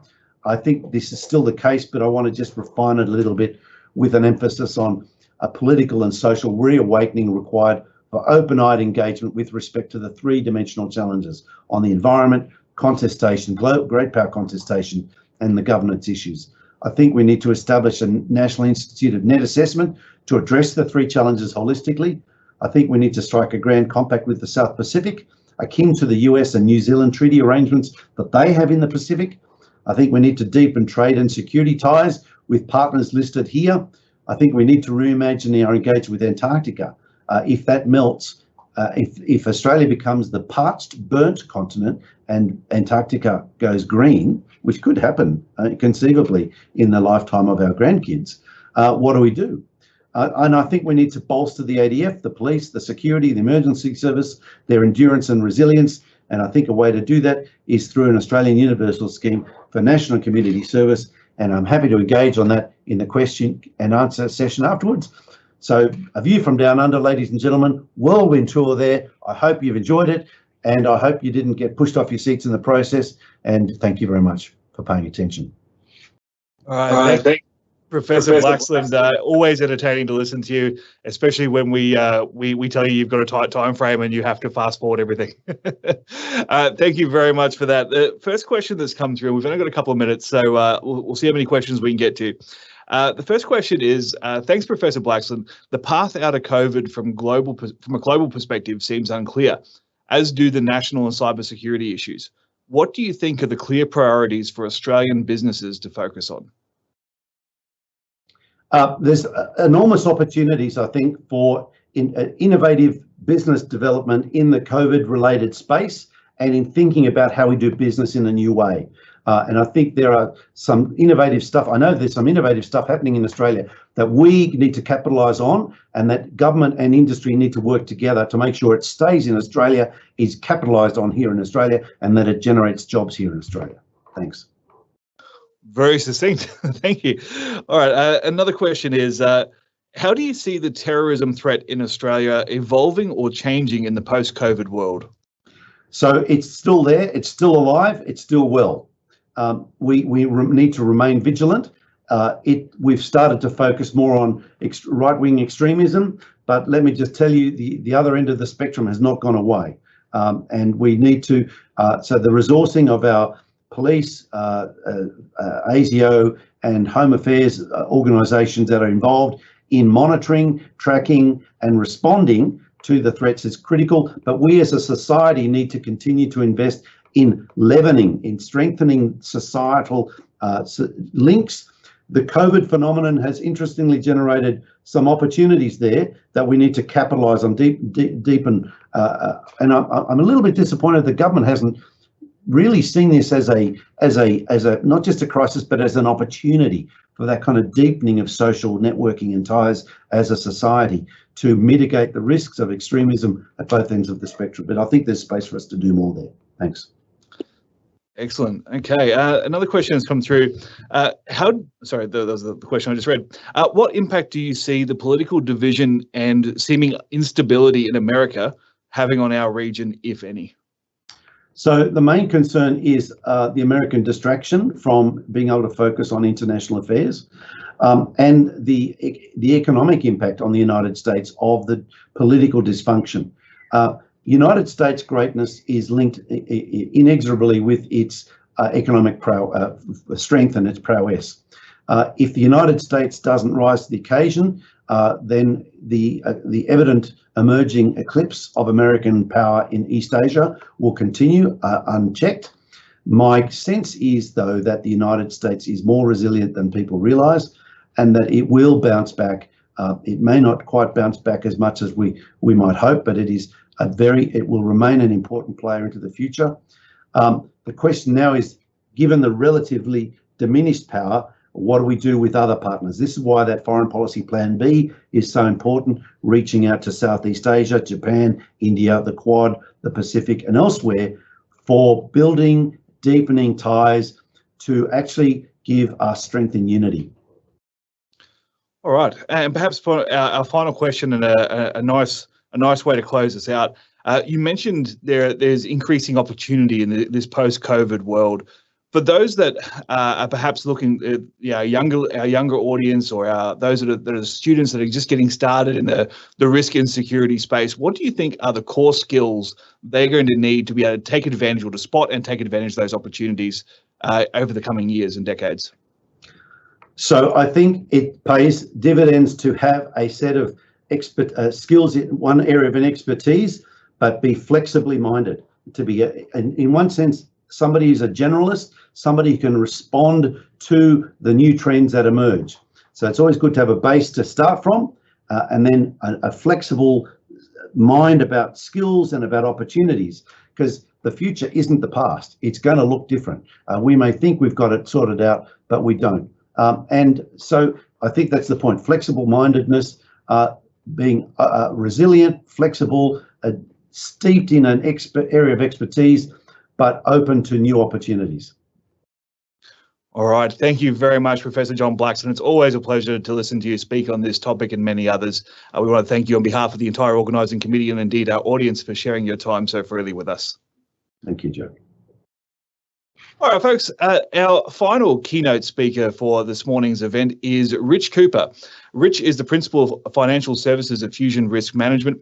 I think this is still the case, but I want to just refine it a little bit with an emphasis on a political and social reawakening required for open-eyed engagement with respect to the three-dimensional challenges on the environment, contestation, great power contestation, and the governance issues. I think we need to establish a National Institute of Net Assessment to address the three challenges holistically. I think we need to strike a grand compact with the South Pacific, akin to the US and New Zealand treaty arrangements that they have in the Pacific. I think we need to deepen trade and security ties with partners listed here. I think we need to reimagine our engagement with Antarctica. If that melts, if Australia becomes the parched, burnt continent and Antarctica goes green, which could happen conceivably in the lifetime of our grandkids, what do? And I think we need to bolster the ADF, the police, the security, the emergency service, their endurance and resilience. And I think a way to do that is through an Australian Universal Scheme for National Community Service. And I'm happy to engage on that in the question and answer session afterwards. So a view from down under, ladies and gentlemen, whirlwind tour there. I hope you've enjoyed it, and I hope you didn't get pushed off your seats in the process. And thank you very much for paying attention. All right, thank Professor Blaxland. Always entertaining to listen to you, especially when we tell you you've got a tight time frame and you have to fast forward everything. Thank you very much for that. The first question that's come through, we've only got a couple of minutes, so we'll see how many questions we can get to. The first question is, thanks, Professor Blaxland. The path out of COVID from a global perspective seems unclear, as do the national and cybersecurity issues. What do you think are the clear priorities for Australian businesses to focus on? There's enormous opportunities, I think, for innovative business development in the COVID-related space and in thinking about how we do business in a new way. And I think there are some innovative stuff. I know there's some innovative stuff happening in Australia that we need to capitalise on, and that government and industry need to work together to make sure it stays in Australia, is capitalised on here in Australia, and that it generates jobs here in Australia. Thanks. Very succinct. Thank you. All right. Another question is, how do you see the terrorism threat in Australia evolving or changing in the post-COVID world? So it's still there. It's still alive. It's still well. We need to remain vigilant. We've started to focus more on right-wing extremism, but let me just tell you, the other end of the spectrum has not gone away. And we need to, so the resourcing of our police, ASIO and Home Affairs organisations that are involved in monitoring, tracking and responding to the threats is critical. But we as a society need to continue to invest in leavening, in strengthening societal links. The COVID phenomenon has interestingly generated some opportunities there that we need to capitalise on, deepen. And I'm a little bit disappointed the government hasn't really seen this as a not just a crisis, but as an opportunity for that kind of deepening of social networking and ties as a society to mitigate the risks of extremism at both ends of the spectrum. But I think there's space for us to do more there. Thanks. Excellent. Okay. Another question has come through. Sorry, that was the question I just read. What impact do you see the political division and seeming instability in America having on our region, if any? So the main concern is the American distraction from being able to focus on international affairs, and the economic impact on the United States of the political dysfunction. United States greatness is linked inexorably with its economic strength and its prowess. If the United States doesn't rise to the occasion, then the evident emerging eclipse of American power in East Asia will continue unchecked. My sense is, though, that the United States is more resilient than people realise, and that it will bounce back. It may not quite bounce back as much as we might hope, but it will remain an important player into the future. The question now is, given the relatively diminished power, what do we do with other partners? This is why that foreign policy plan B is so important, reaching out to Southeast Asia, Japan, India, the Quad, the Pacific, and elsewhere for building, deepening ties to actually give us strength and unity. All right, and perhaps for our final question and a nice way to close this out. You mentioned there's increasing opportunity in this post-COVID world. For those that are perhaps looking at our younger audience, or those that are students that are just getting started in the risk and security space, what do you think are the core skills they're going to need to be able to take advantage, or to spot and take advantage of those opportunities over the coming years and decades? So I think it pays dividends to have a set of skills in one area of an expertise, but be flexibly minded. To be, in one sense, somebody who's a generalist, somebody who can respond to the new trends that emerge. So it's always good to have a base to start from, and then a flexible mind about skills and about opportunities, because the future isn't the past. It's going to look different. We may think we've got it sorted out, but we don't. And so I think that's the point. Flexible mindedness, being resilient, flexible, steeped in an area of expertise, but open to new opportunities. All right. Thank you very much, Professor John Blackson. It's always a pleasure to listen to you speak on this topic and many others. We want to thank you on behalf of the entire organising committee, and indeed our audience, for sharing your time so freely with us. Thank you, Joe. All right, folks, our final keynote speaker for this morning's event is Rich Cooper. Rich is the Principal of Financial Services at Fusion Risk Management.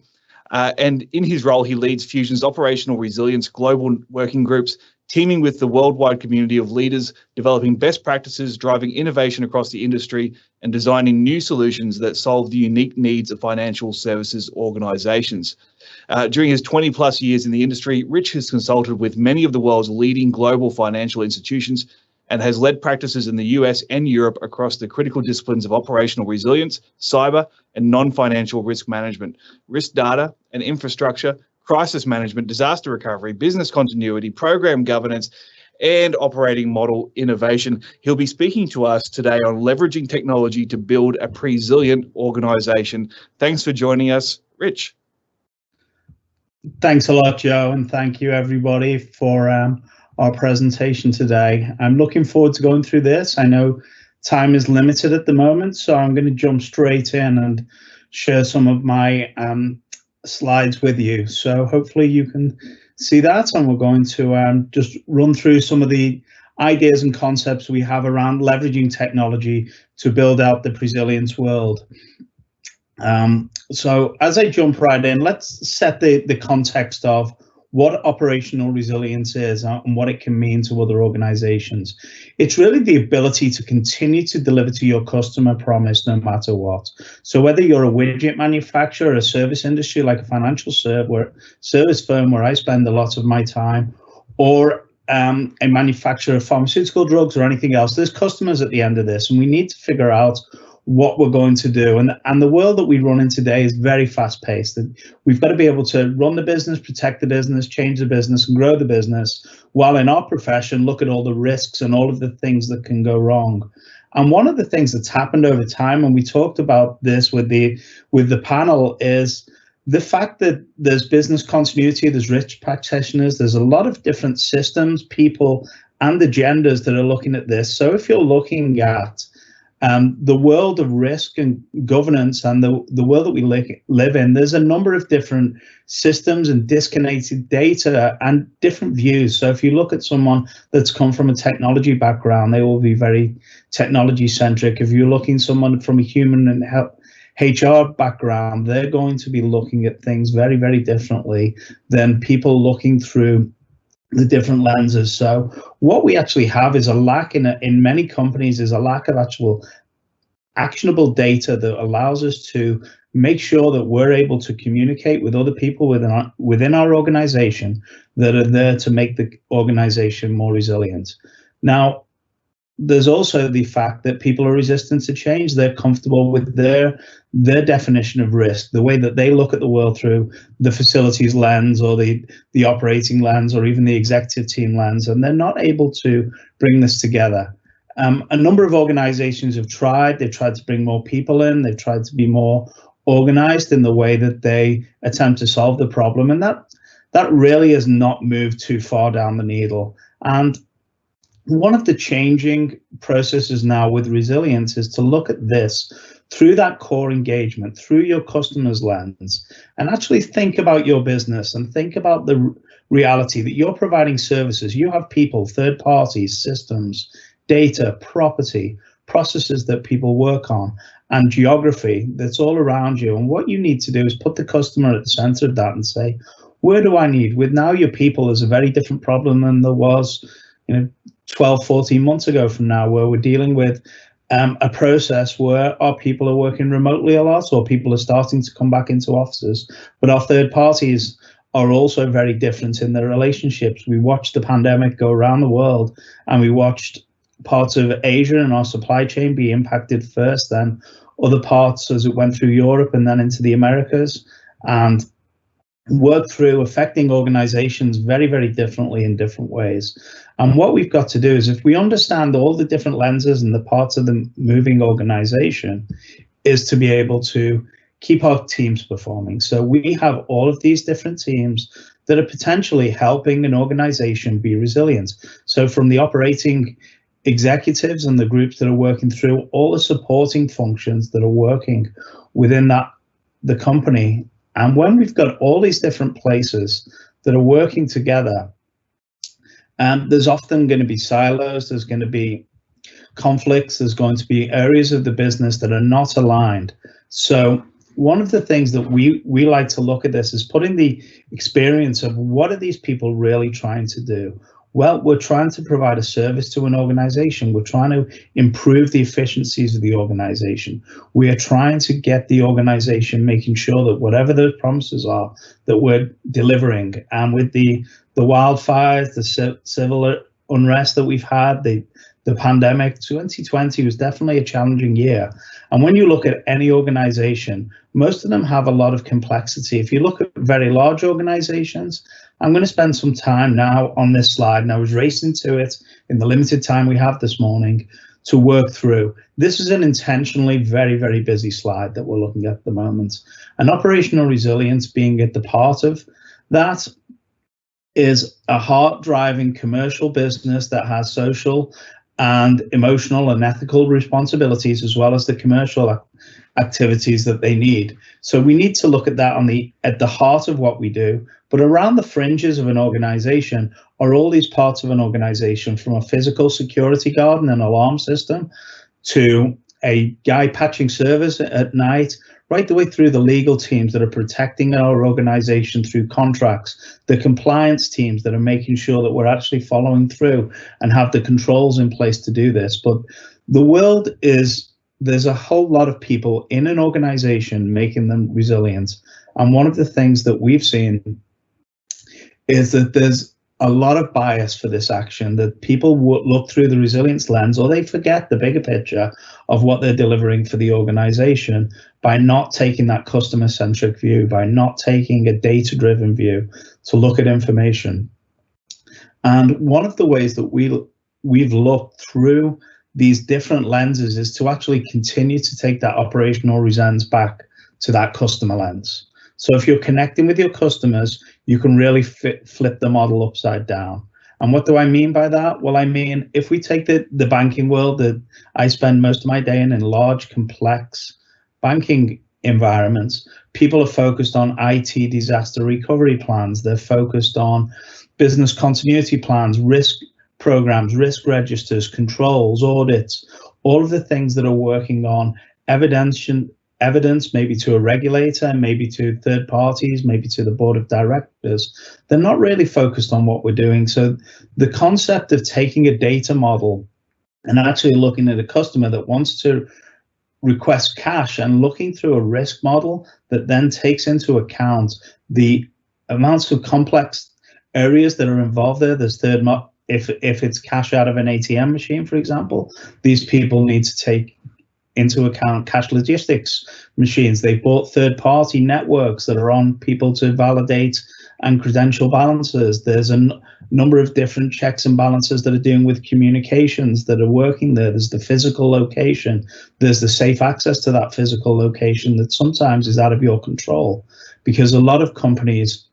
And in his role, he leads Fusion's operational resilience global working groups, teaming with the worldwide community of leaders, developing best practices, driving innovation across the industry, and designing new solutions that solve the unique needs of financial services organizations. During his 20 plus years in the industry, Rich has consulted with many of the world's leading global financial institutions and has led practices in the US and Europe across the critical disciplines of operational resilience, cyber, and non-financial risk management, risk data and infrastructure, crisis management, disaster recovery, business continuity, program governance, and operating model innovation. He'll be speaking to us today on leveraging technology to build a resilient organization. Thanks for joining us, Rich. Thanks a lot, Joe, and thank you everybody for our presentation today. I'm looking forward to going through this. I know time is limited at the moment, so I'm going to jump straight in and share some of my slides with you. So hopefully you can see that, and we're going to just run through some of the ideas and concepts we have around leveraging technology to build out the resilience world. So as I jump right in, let's set the context of what operational resilience is and what it can mean to other organizations. It's really the ability to continue to deliver to your customer promise no matter what. So whether you're a widget manufacturer, a service industry like a financial service firm where I spend a lot of my time, or a manufacturer of pharmaceutical drugs or anything else, there's customers at the end of this, and we need to figure out what we're going to do. And the world that we run in today is very fast paced. And we've got to be able to run the business, protect the business, change the business, and grow the business, while in our profession, look at all the risks and all of the things that can go wrong. And one of the things that's happened over time, and we talked about this with the panel, is the fact that there's business continuity, there's risk practitioners, there's a lot of different systems, people, and agendas that are looking at this. So if you're looking at the world of risk and governance and the world that we live in, there's a number of different systems and disconnected data and different views. So if you look at someone that's come from a technology background, they will be very technology centric. If you're looking at someone from a human and HR background, they're going to be looking at things very, very differently than people looking through the different lenses. So what we actually have is a lack in many companies is a lack of actual actionable data that allows us to make sure that we're able to communicate with other people within our organization that are there to make the organization more resilient. Now, there's also the fact that people are resistant to change. They're comfortable with their definition of risk, the way that they look at the world through the facilities lens or the operating lens or even the executive team lens, and they're not able to bring this together. A number of organizations have tried. They've tried to bring more people in. They've tried to be more organized in the way that they attempt to solve the problem, and that really has not moved too far down the needle. And one of the changing processes now with resilience is to look at this through that core engagement, through your customer's lens, and actually think about your business and think about the reality that you're providing services. You have people, third parties, systems, data, property, processes that people work on, and geography that's all around you. And what you need to do is put the customer at the center of that and say, where do I need? With now your people is a very different problem than there was, 12, 14 months ago from now, where we're dealing with a process where our people are working remotely a lot, or people are starting to come back into offices, but our third parties are also very different in their relationships. We watched the pandemic go around the world, and we watched parts of Asia and our supply chain be impacted first, then other parts as it went through Europe and then into the Americas, and work through affecting organizations very, very differently in different ways. And what we've got to do is, if we understand all the different lenses and the parts of the moving organization, is to be able to keep our teams performing. So we have all of these different teams that are potentially helping an organization be resilient. So from the operating executives and the groups that are working through all the supporting functions that are working within the company. And when we've got all these different places that are working together, there's often going to be silos, there's going to be conflicts, there's going to be areas of the business that are not aligned. So one of the things that we like to look at this is putting the experience of what are these people really trying to do? Well, we're trying to provide a service to an organization. We're trying to improve the efficiencies of the organization. We are trying to get the organization making sure that whatever those promises are, that we're delivering. And with the wildfires, the civil unrest that we've had, the pandemic, 2020 was definitely a challenging year. And when you look at any organization, most of them have a lot of complexity. If you look at very large organizations, I'm going to spend some time now on this slide, and I was racing to it in the limited time we have this morning to work through. This is an intentionally very, very busy slide that we're looking at the moment. And operational resilience being at the part of that is a heart-driving commercial business that has social and emotional and ethical responsibilities, as well as the commercial activities that they need. So we need to look at that at the heart of what we do. But around the fringes of an organization are all these parts of an organization, from a physical security guard and an alarm system to a guy patching servers at night, right the way through the legal teams that are protecting our organization through contracts, the compliance teams that are making sure that we're actually following through and have the controls in place to do this. But the world there's a whole lot of people in an organization making them resilient. And one of the things that we've seen is that there's a lot of bias for this action, that people look through the resilience lens, or they forget the bigger picture of what they're delivering for the organization by not taking that customer-centric view, by not taking a data-driven view to look at information. And one of the ways that we've looked through these different lenses is to actually continue to take that operational resilience back to that customer lens. So if you're connecting with your customers, you can really flip the model upside down. And what do I mean by that? Well, I mean, if we take the banking world that I spend most of my day in large, complex banking environments, people are focused on IT disaster recovery plans. They're focused on business continuity plans, risk programs, risk registers, controls, audits, all of the things that are working on evidence, maybe to a regulator, maybe to third parties, maybe to the board of directors. They're not really focused on what we're doing. So the concept of taking a data model and actually looking at a customer that wants to request cash and looking through a risk model that then takes into account the amounts of complex areas that are involved there. There's if it's cash out of an ATM machine, for example, these people need to take into account cash logistics machines. They bought third-party networks that are on people to validate and credential balances. There's a number of different checks and balances that are dealing with communications that are working there. There's the physical location. There's the safe access to that physical location that sometimes is out of your control, because a lot of companies,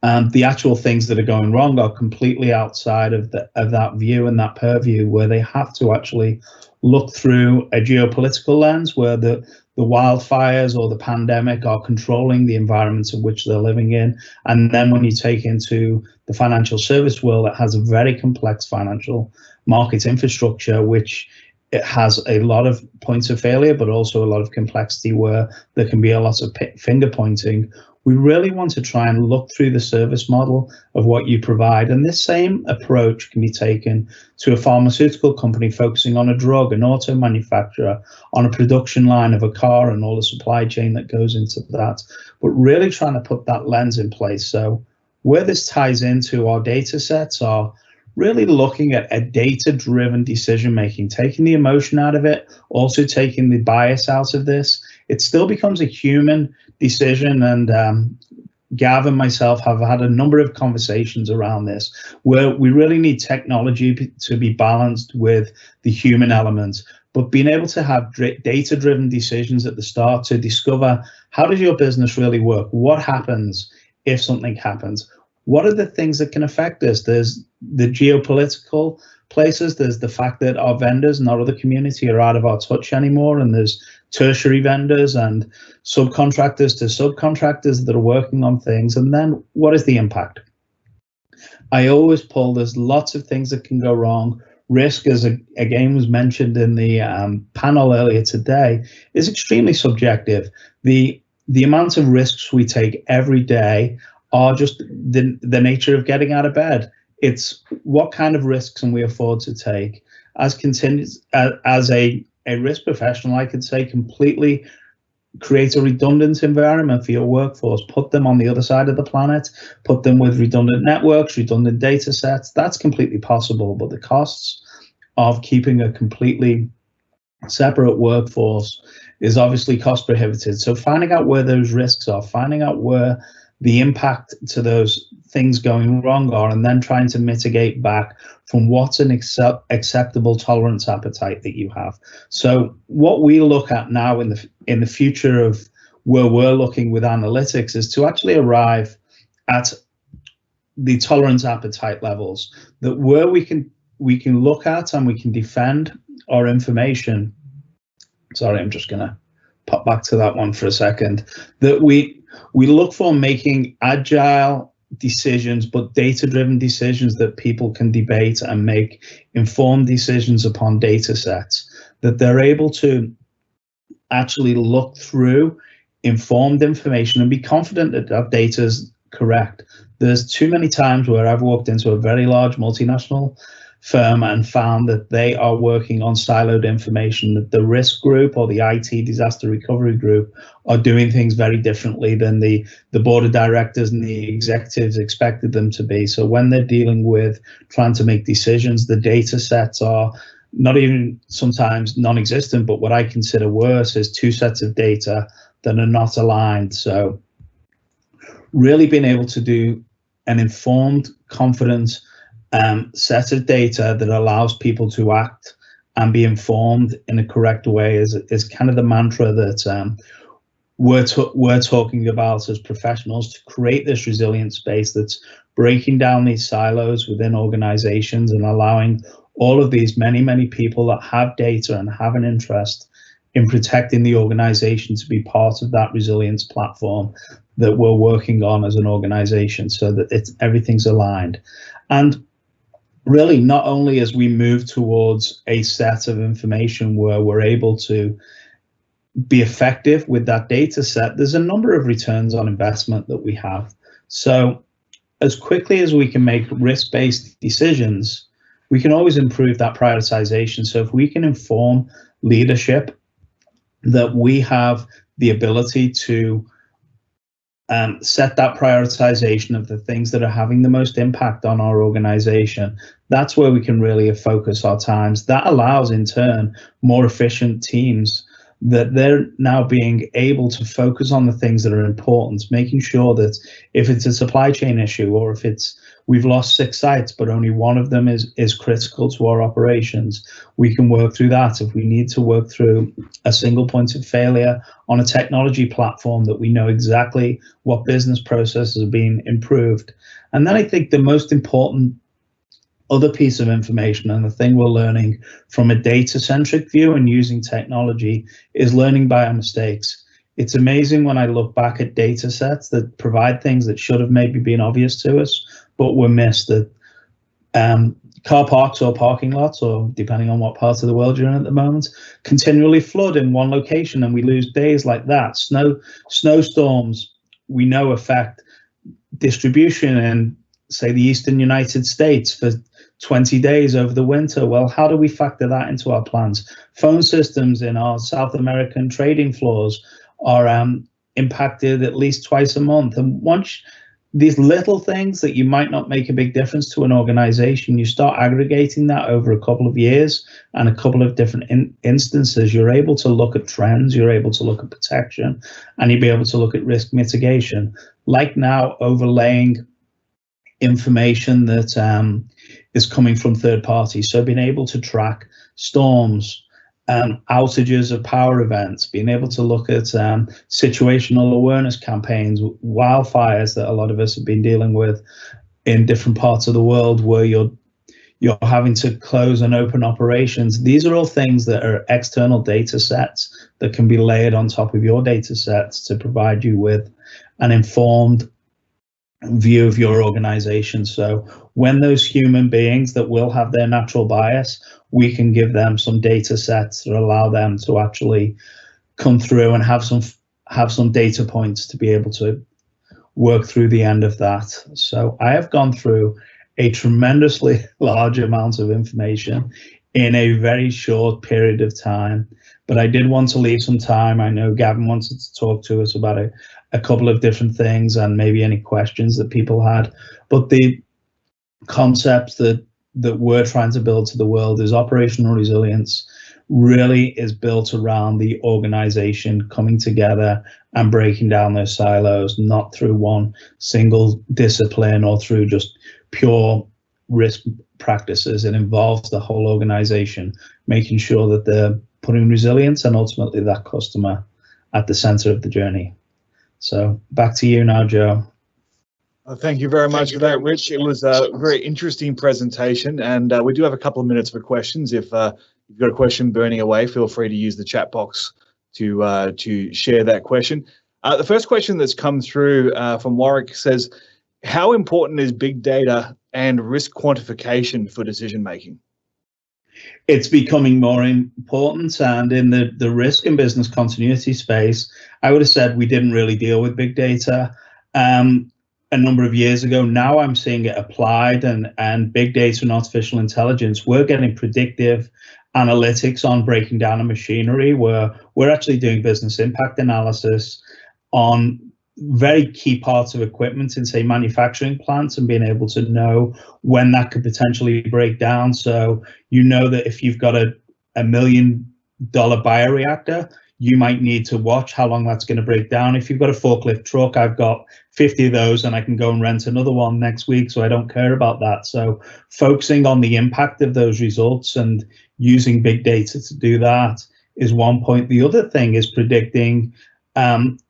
the actual things that are going wrong are completely outside of that view and that purview, where they have to actually look through a geopolitical lens, where the wildfires or the pandemic are controlling the environments in which they're living in. And then when you take into the financial service world, it has a very complex financial market infrastructure, which it has a lot of points of failure, but also a lot of complexity where there can be a lot of finger pointing. We really want to try and look through the service model of what you provide. And this same approach can be taken to a pharmaceutical company focusing on a drug, an auto manufacturer, on a production line of a car and all the supply chain that goes into that. But really trying to put that lens in place. So where this ties into our data sets are really looking at a data-driven decision-making, taking the emotion out of it, also taking the bias out of this. It still becomes a human decision, and Gav and myself have had a number of conversations around this, where we really need technology to be balanced with the human element, but being able to have data-driven decisions at the start to discover, how does your business really work? What happens if something happens? What are the things that can affect us? There's the geopolitical places. There's the fact that our vendors and our other community are out of our touch anymore. And there's tertiary vendors and subcontractors to subcontractors that are working on things. And then what is the impact? I always pull, there's lots of things that can go wrong. Risk, as again was mentioned in the panel earlier today, is extremely subjective. The amount of risks we take every day are just the nature of getting out of bed. It's what kind of risks can we afford to take. As a risk professional, I could say completely create a redundant environment for your workforce, put them on the other side of the planet, put them with redundant networks, redundant data sets. That's completely possible, but the costs of keeping a completely separate workforce is obviously cost prohibitive. So finding out where those risks are, finding out where the impact to those things going wrong are, and then trying to mitigate back from what's an acceptable tolerance appetite that you have. So what we look at now in the future of where we're looking with analytics is to actually arrive at the tolerance appetite levels, that where we can look at and we can defend our information. Sorry, I'm just gonna pop back to that one for a second. That we look for making agile decisions, but data-driven decisions that people can debate and make informed decisions upon data sets, that they're able to actually look through informed information and be confident that that data is correct. There's too many times where I've walked into a very large multinational firm and found that they are working on siloed information, that the risk group or the IT disaster recovery group are doing things very differently than the board of directors and the executives expected them to be. So when they're dealing with trying to make decisions, the data sets are not even sometimes non-existent, but what I consider worse is two sets of data that are not aligned. So really being able to do an informed, confident set of data that allows people to act and be informed in a correct way is kind of the mantra that we're talking about as professionals, to create this resilient space that's breaking down these silos within organizations and allowing all of these many people that have data and have an interest in protecting the organization to be part of that resilience platform that we're working on as an organization, so that everything's aligned. And really, not only as we move towards a set of information where we're able to be effective with that data set, there's a number of returns on investment that we have. So as quickly as we can make risk-based decisions, we can always improve that prioritization. So if we can inform leadership that we have the ability to set that prioritization of the things that are having the most impact on our organization, that's where we can really focus our times. That allows, in turn, more efficient teams, that they're now being able to focus on the things that are important, making sure that if it's a supply chain issue, or if it's we've lost 6 sites, but only one of them is critical to our operations, we can work through that. If we need to work through a single point of failure on a technology platform, that we know exactly what business processes are being improved. And then I think the most important other piece of information, and the thing we're learning from a data-centric view and using technology, is learning by our mistakes. It's amazing when I look back at data sets that provide things that should have maybe been obvious to us, but were missed. That car parks or parking lots, or depending on what part of the world you're in at the moment, continually flood in one location, and we lose days like that. Snowstorms, we know, affect distribution in, say, the eastern United States for 20 days over the winter. Well, how do we factor that into our plans? Phone systems in our South American trading floors are impacted at least twice a month. And once these little things that you might not make a big difference to an organization, you start aggregating that over a couple of years and a couple of different instances, you're able to look at trends, you're able to look at protection, and you'll be able to look at risk mitigation. Like now, overlaying information that is coming from third parties. So being able to track storms, outages of power events, being able to look at situational awareness campaigns, wildfires that a lot of us have been dealing with in different parts of the world, where you're having to close and open operations. These are all things that are external data sets that can be layered on top of your data sets to provide you with an informed view of your organization. So when those human beings that will have their natural bias, we can give them some data sets that allow them to actually come through and have some data points to be able to work through the end of that. So I have gone through a tremendously large amount of information in a very short period of time, but I did want to leave some time. I know Gavin wanted to talk to us about a couple of different things and maybe any questions that people had, but the concepts that we're trying to build to the world is operational resilience really is built around the organization coming together and breaking down those silos, not through one single discipline or through just pure risk practices. It involves the whole organization, making sure that they're putting resilience and ultimately that customer at the center of the journey. So back to you now, Joe. Thank you very much for that, Rich. It was a very interesting presentation, and we do have a couple of minutes for questions. If you've got a question burning away, feel free to use the chat box to share that question. The first question that's come through from Warwick says, how important is big data and risk quantification for decision making? It's becoming more important, and in the risk and business continuity space, I would have said we didn't really deal with big data a number of years ago. Now I'm seeing it applied, and big data and artificial intelligence, we're getting predictive analytics on breaking down a machinery, where we're actually doing business impact analysis on very key parts of equipment in, say, manufacturing plants, and being able to know when that could potentially break down. So you know that if you've got a $1 million bioreactor, you might need to watch how long that's going to break down. If you've got a forklift truck, I've got 50 of those and I can go and rent another one next week, so I don't care about that. So focusing on the impact of those results and using big data to do that is one point. The other thing is predicting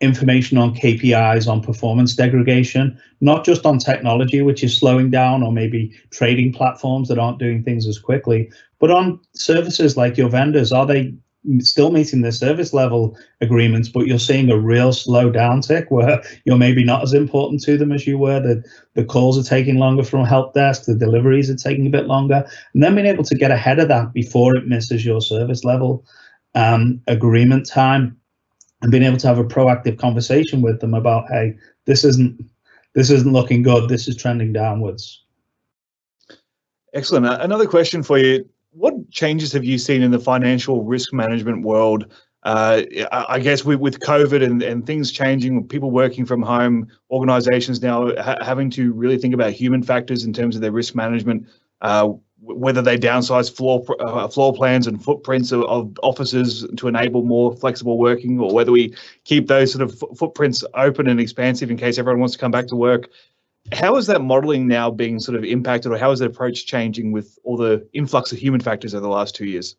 information on KPIs, on performance degradation, not just on technology, which is slowing down, or maybe trading platforms that aren't doing things as quickly, but on services like your vendors. Are they still meeting their service level agreements, but you're seeing a real slow downtick where you're maybe not as important to them as you were? The calls are taking longer from help desk, the deliveries are taking a bit longer, and then being able to get ahead of that before it misses your service level agreement time. and being able to have a proactive conversation with them about, hey, this isn't looking good, this is trending downwards. Excellent. Another question for you. What changes have you seen in the financial risk management world? I guess with COVID and things changing, people working from home, organizations now having to really think about human factors in terms of their risk management, whether they downsize floor plans and footprints of offices to enable more flexible working, or whether we keep those sort of footprints open and expansive in case everyone wants to come back to work. How is that modelling now being sort of impacted, or how is the approach changing with all the influx of human factors over the last 2 years?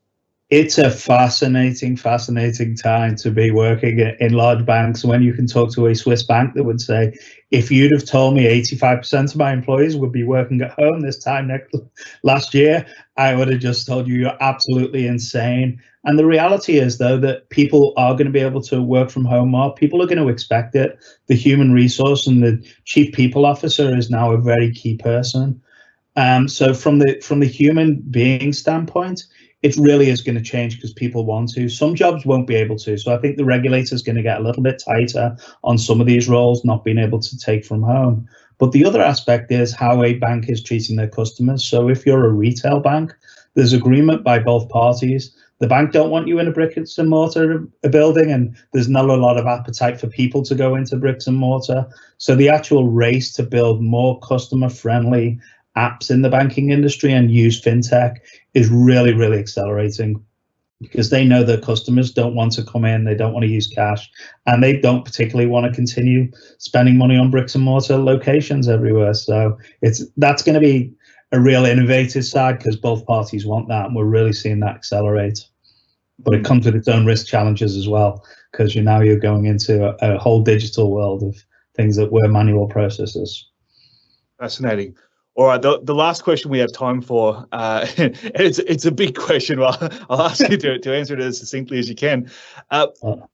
It's a fascinating time to be working in large banks, when you can talk to a Swiss bank that would say, if you'd have told me 85% of my employees would be working at home this time last year, I would have just told you you're absolutely insane. And the reality is, though, that people are going to be able to work from home more. People are going to expect it. The human resource and the chief people officer is now a very key person. So from the human being standpoint, it really is going to change because people want to. Some jobs won't be able to. So I think the regulator is going to get a little bit tighter on some of these roles, not being able to take from home. But the other aspect is how a bank is treating their customers. So if you're a retail bank, there's agreement by both parties. The bank don't want you in a bricks and mortar building, and there's not a lot of appetite for people to go into bricks and mortar. So the actual race to build more customer-friendly apps in the banking industry and use fintech is really, really accelerating, because they know their customers don't want to come in, they don't want to use cash, and they don't particularly want to continue spending money on bricks and mortar locations everywhere. So that's going to be a real innovative side, because both parties want that, and we're really seeing that accelerate. But it comes with its own risk challenges as well, because you're going into a whole digital world of things that were manual processes. Fascinating. All right, the last question we have time for, it's a big question. Well, I'll ask you to answer it as succinctly as you can.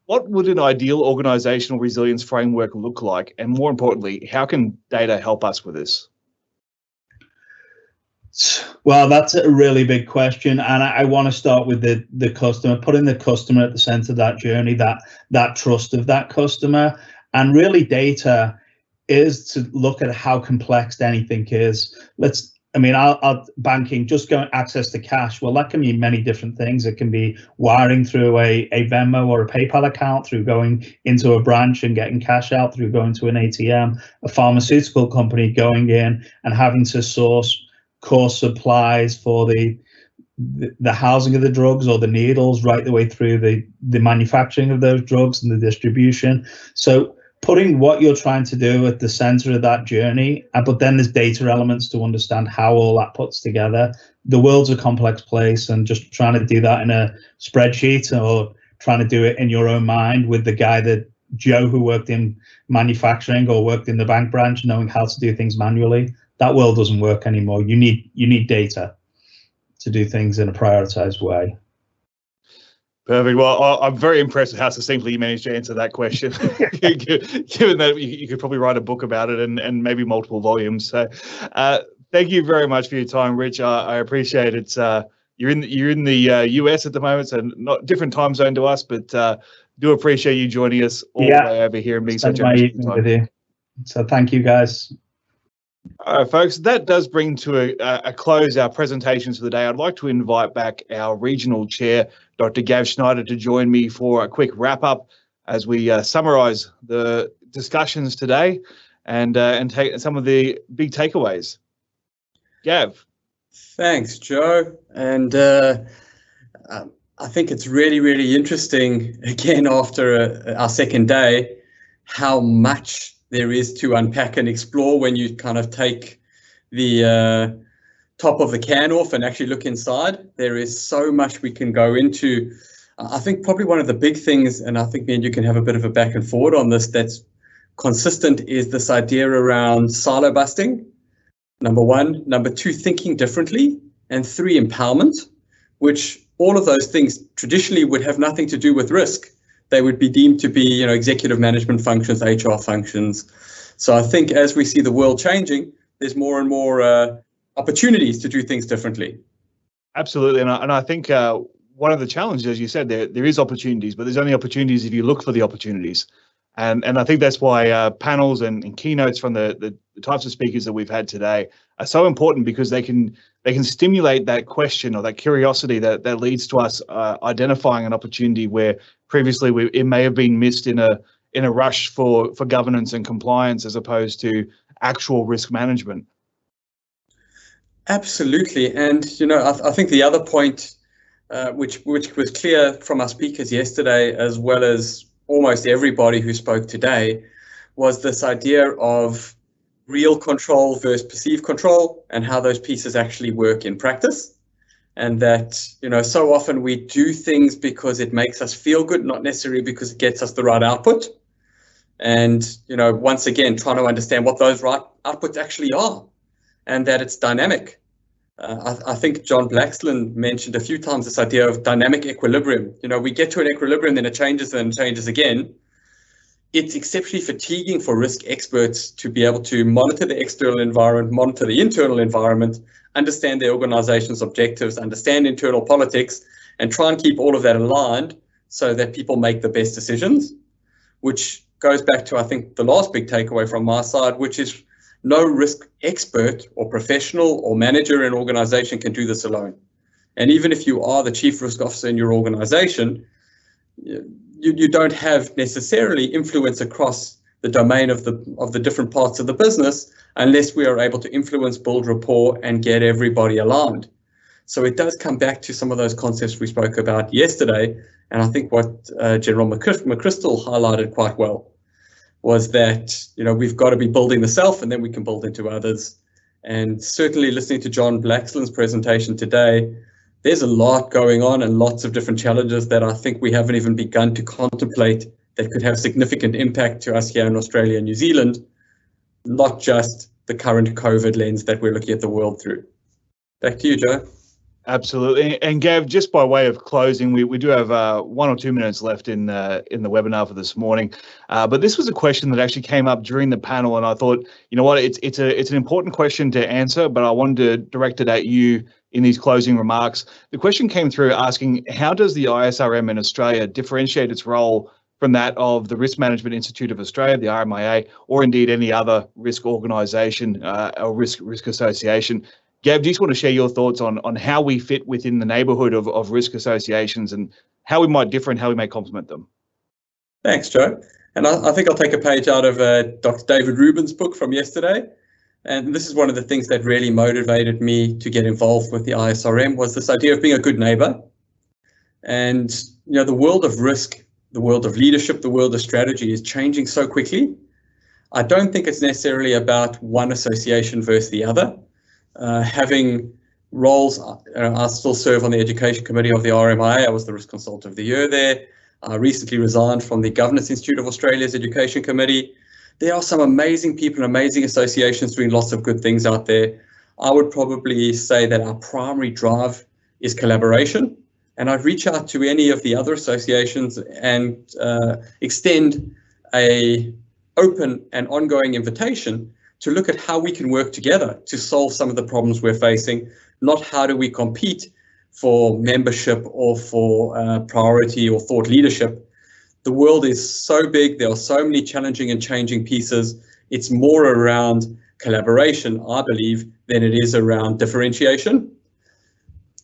What would an ideal organizational resilience framework look like? And more importantly, how can data help us with this? Well, that's a really big question, and I want to start with the customer, putting the customer at the center of that journey, that trust of that customer. And really, data is to look at how complex anything is. I'll banking, just going access to cash. Well, that can mean many different things. It can be wiring through a Venmo or a PayPal account, through going into a branch and getting cash out, through going to an ATM, a pharmaceutical company going in and having to source core supplies for the housing of the drugs or the needles, right the way through the manufacturing of those drugs and the distribution. So putting what you're trying to do at the center of that journey, but then there's data elements to understand how all that puts together. The world's a complex place, and just trying to do that in a spreadsheet or trying to do it in your own mind with the guy that Joe who worked in manufacturing or worked in the bank branch knowing how to do things manually, that world doesn't work anymore. You need data to do things in a prioritized way. Perfect. Well, I'm very impressed with how succinctly you managed to answer that question, given that you could probably write a book about it and maybe multiple volumes. So thank you very much for your time, Rich. I appreciate it. You're in the US at the moment, so not different time zone to us, but do appreciate you joining us all the way over here and being so generous with you. So thank you, guys. All right, folks, that does bring to a close our presentations for the day. I'd like to invite back our regional chair, Dr. Gav Schneider, to join me for a quick wrap-up as we summarise the discussions today and take some of the big takeaways. Gav. Thanks, Joe. And I think it's really, really interesting, again, after our second day, how much there is to unpack and explore when you kind of take the top of the can off and actually look inside. There is so much we can go into. I think probably one of the big things, and I think me and you can have a bit of a back and forward on this, that's consistent, is this idea around silo busting. Number one. Number two, thinking differently. And three, empowerment, which all of those things traditionally would have nothing to do with risk. They would be deemed to be, executive management functions, HR functions. So I think as we see the world changing, there's more and more opportunities to do things differently. Absolutely, and I think one of the challenges, as you said, there is opportunities, but there's only opportunities if you look for the opportunities. And I think that's why panels and keynotes from the types of speakers that we've had today are so important, because they can stimulate that question or that curiosity that leads to us identifying an opportunity where previously it may have been missed in a rush for governance and compliance as opposed to actual risk management. Absolutely. And, I think the other point, which was clear from our speakers yesterday, as well as almost everybody who spoke today, was this idea of real control versus perceived control and how those pieces actually work in practice. And that, so often we do things because it makes us feel good, not necessarily because it gets us the right output. And, once again, trying to understand what those right outputs actually are, and that it's dynamic. I think John Blaxland mentioned a few times this idea of dynamic equilibrium. We get to an equilibrium, then it changes and changes again. It's exceptionally fatiguing for risk experts to be able to monitor the external environment, monitor the internal environment, understand their organization's objectives, understand internal politics, and try and keep all of that aligned so that people make the best decisions, which goes back to, I think, the last big takeaway from my side, which is no risk expert or professional or manager in an organization can do this alone. And even if you are the chief risk officer in your organization, you don't have necessarily influence across the domain of the different parts of the business unless we are able to influence, build rapport, and get everybody aligned. So it does come back to some of those concepts we spoke about yesterday. And I think what General McChrystal highlighted quite well was that, we've got to be building the self, and then we can build into others. And certainly listening to John Blaxland's presentation today, there's a lot going on and lots of different challenges that I think we haven't even begun to contemplate that could have significant impact to us here in Australia and New Zealand, not just the current COVID lens that we're looking at the world through. Back to you, Joe. Absolutely. And Gav, just by way of closing, we do have 1 or 2 minutes left in the webinar for this morning. But this was a question that actually came up during the panel, and I thought, you know what, it's an important question to answer, but I wanted to direct it at you in these closing remarks. The question came through asking, how does the ISRM in Australia differentiate its role from that of the Risk Management Institute of Australia, the RMIA, or indeed any other risk organisation or risk association? Gav, do you just want to share your thoughts on how we fit within the neighbourhood of risk associations and how we might differ and how we may complement them? Thanks, Joe. And I think I'll take a page out of Dr. David Rubin's book from yesterday. And this is one of the things that really motivated me to get involved with the ISRM, was this idea of being a good neighbour. And, the world of risk, the world of leadership, the world of strategy is changing so quickly. I don't think it's necessarily about one association versus the other. Having roles, I still serve on the education committee of the RMIA. I was the risk consultant of the year there. I recently resigned from the Governance Institute of Australia's education committee. There are some amazing people and amazing associations doing lots of good things out there. I would probably say that our primary drive is collaboration. And I'd reach out to any of the other associations and extend an open and ongoing invitation to look at how we can work together to solve some of the problems we're facing, not how do we compete for membership or for priority or thought leadership. The world is so big, there are so many challenging and changing pieces. It's more around collaboration, I believe, than it is around differentiation.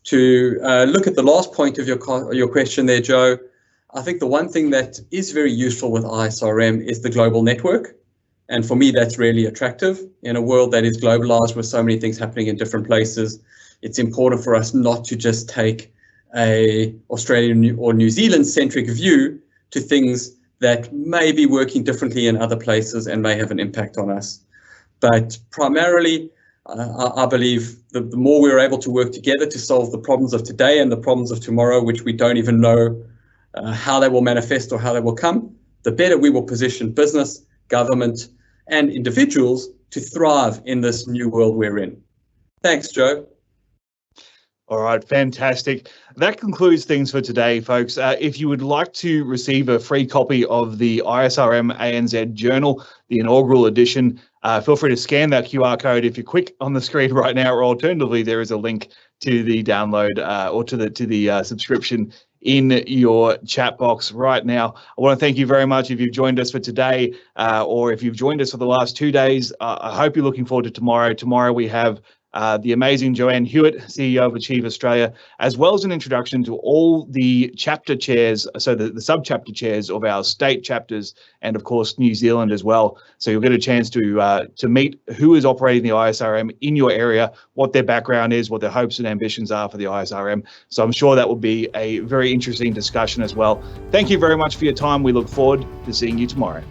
To look at the last point of your question there, Joe, I think the one thing that is very useful with ISRM is the global network. And for me, that's really attractive. In a world that is globalized with so many things happening in different places, it's important for us not to just take a Australian or New Zealand centric view to things that may be working differently in other places and may have an impact on us. But primarily, I believe the more we're able to work together to solve the problems of today and the problems of tomorrow, which we don't even know how they will manifest or how they will come, the better we will position business, government, and individuals to thrive in this new world we're in. Thanks, Joe. All right, fantastic. That concludes things for today, folks. If you would like to receive a free copy of the ISRM ANZ Journal, the inaugural edition, feel free to scan that QR code if you're quick on the screen right now, or alternatively, there is a link to the download or to the subscription in your chat box right now. I want to thank you very much if you've joined us for today or if you've joined us for the last 2 days. I hope you're looking forward to tomorrow. Tomorrow we have the amazing Joanne Hewitt, CEO of Achieve Australia, as well as an introduction to all the chapter chairs, so the sub-chapter chairs of our state chapters, and of course New Zealand as well. So you'll get a chance to meet who is operating the ISRM in your area, what their background is, what their hopes and ambitions are for the ISRM. So I'm sure that will be a very interesting discussion as well. Thank you very much for your time. We look forward to seeing you tomorrow.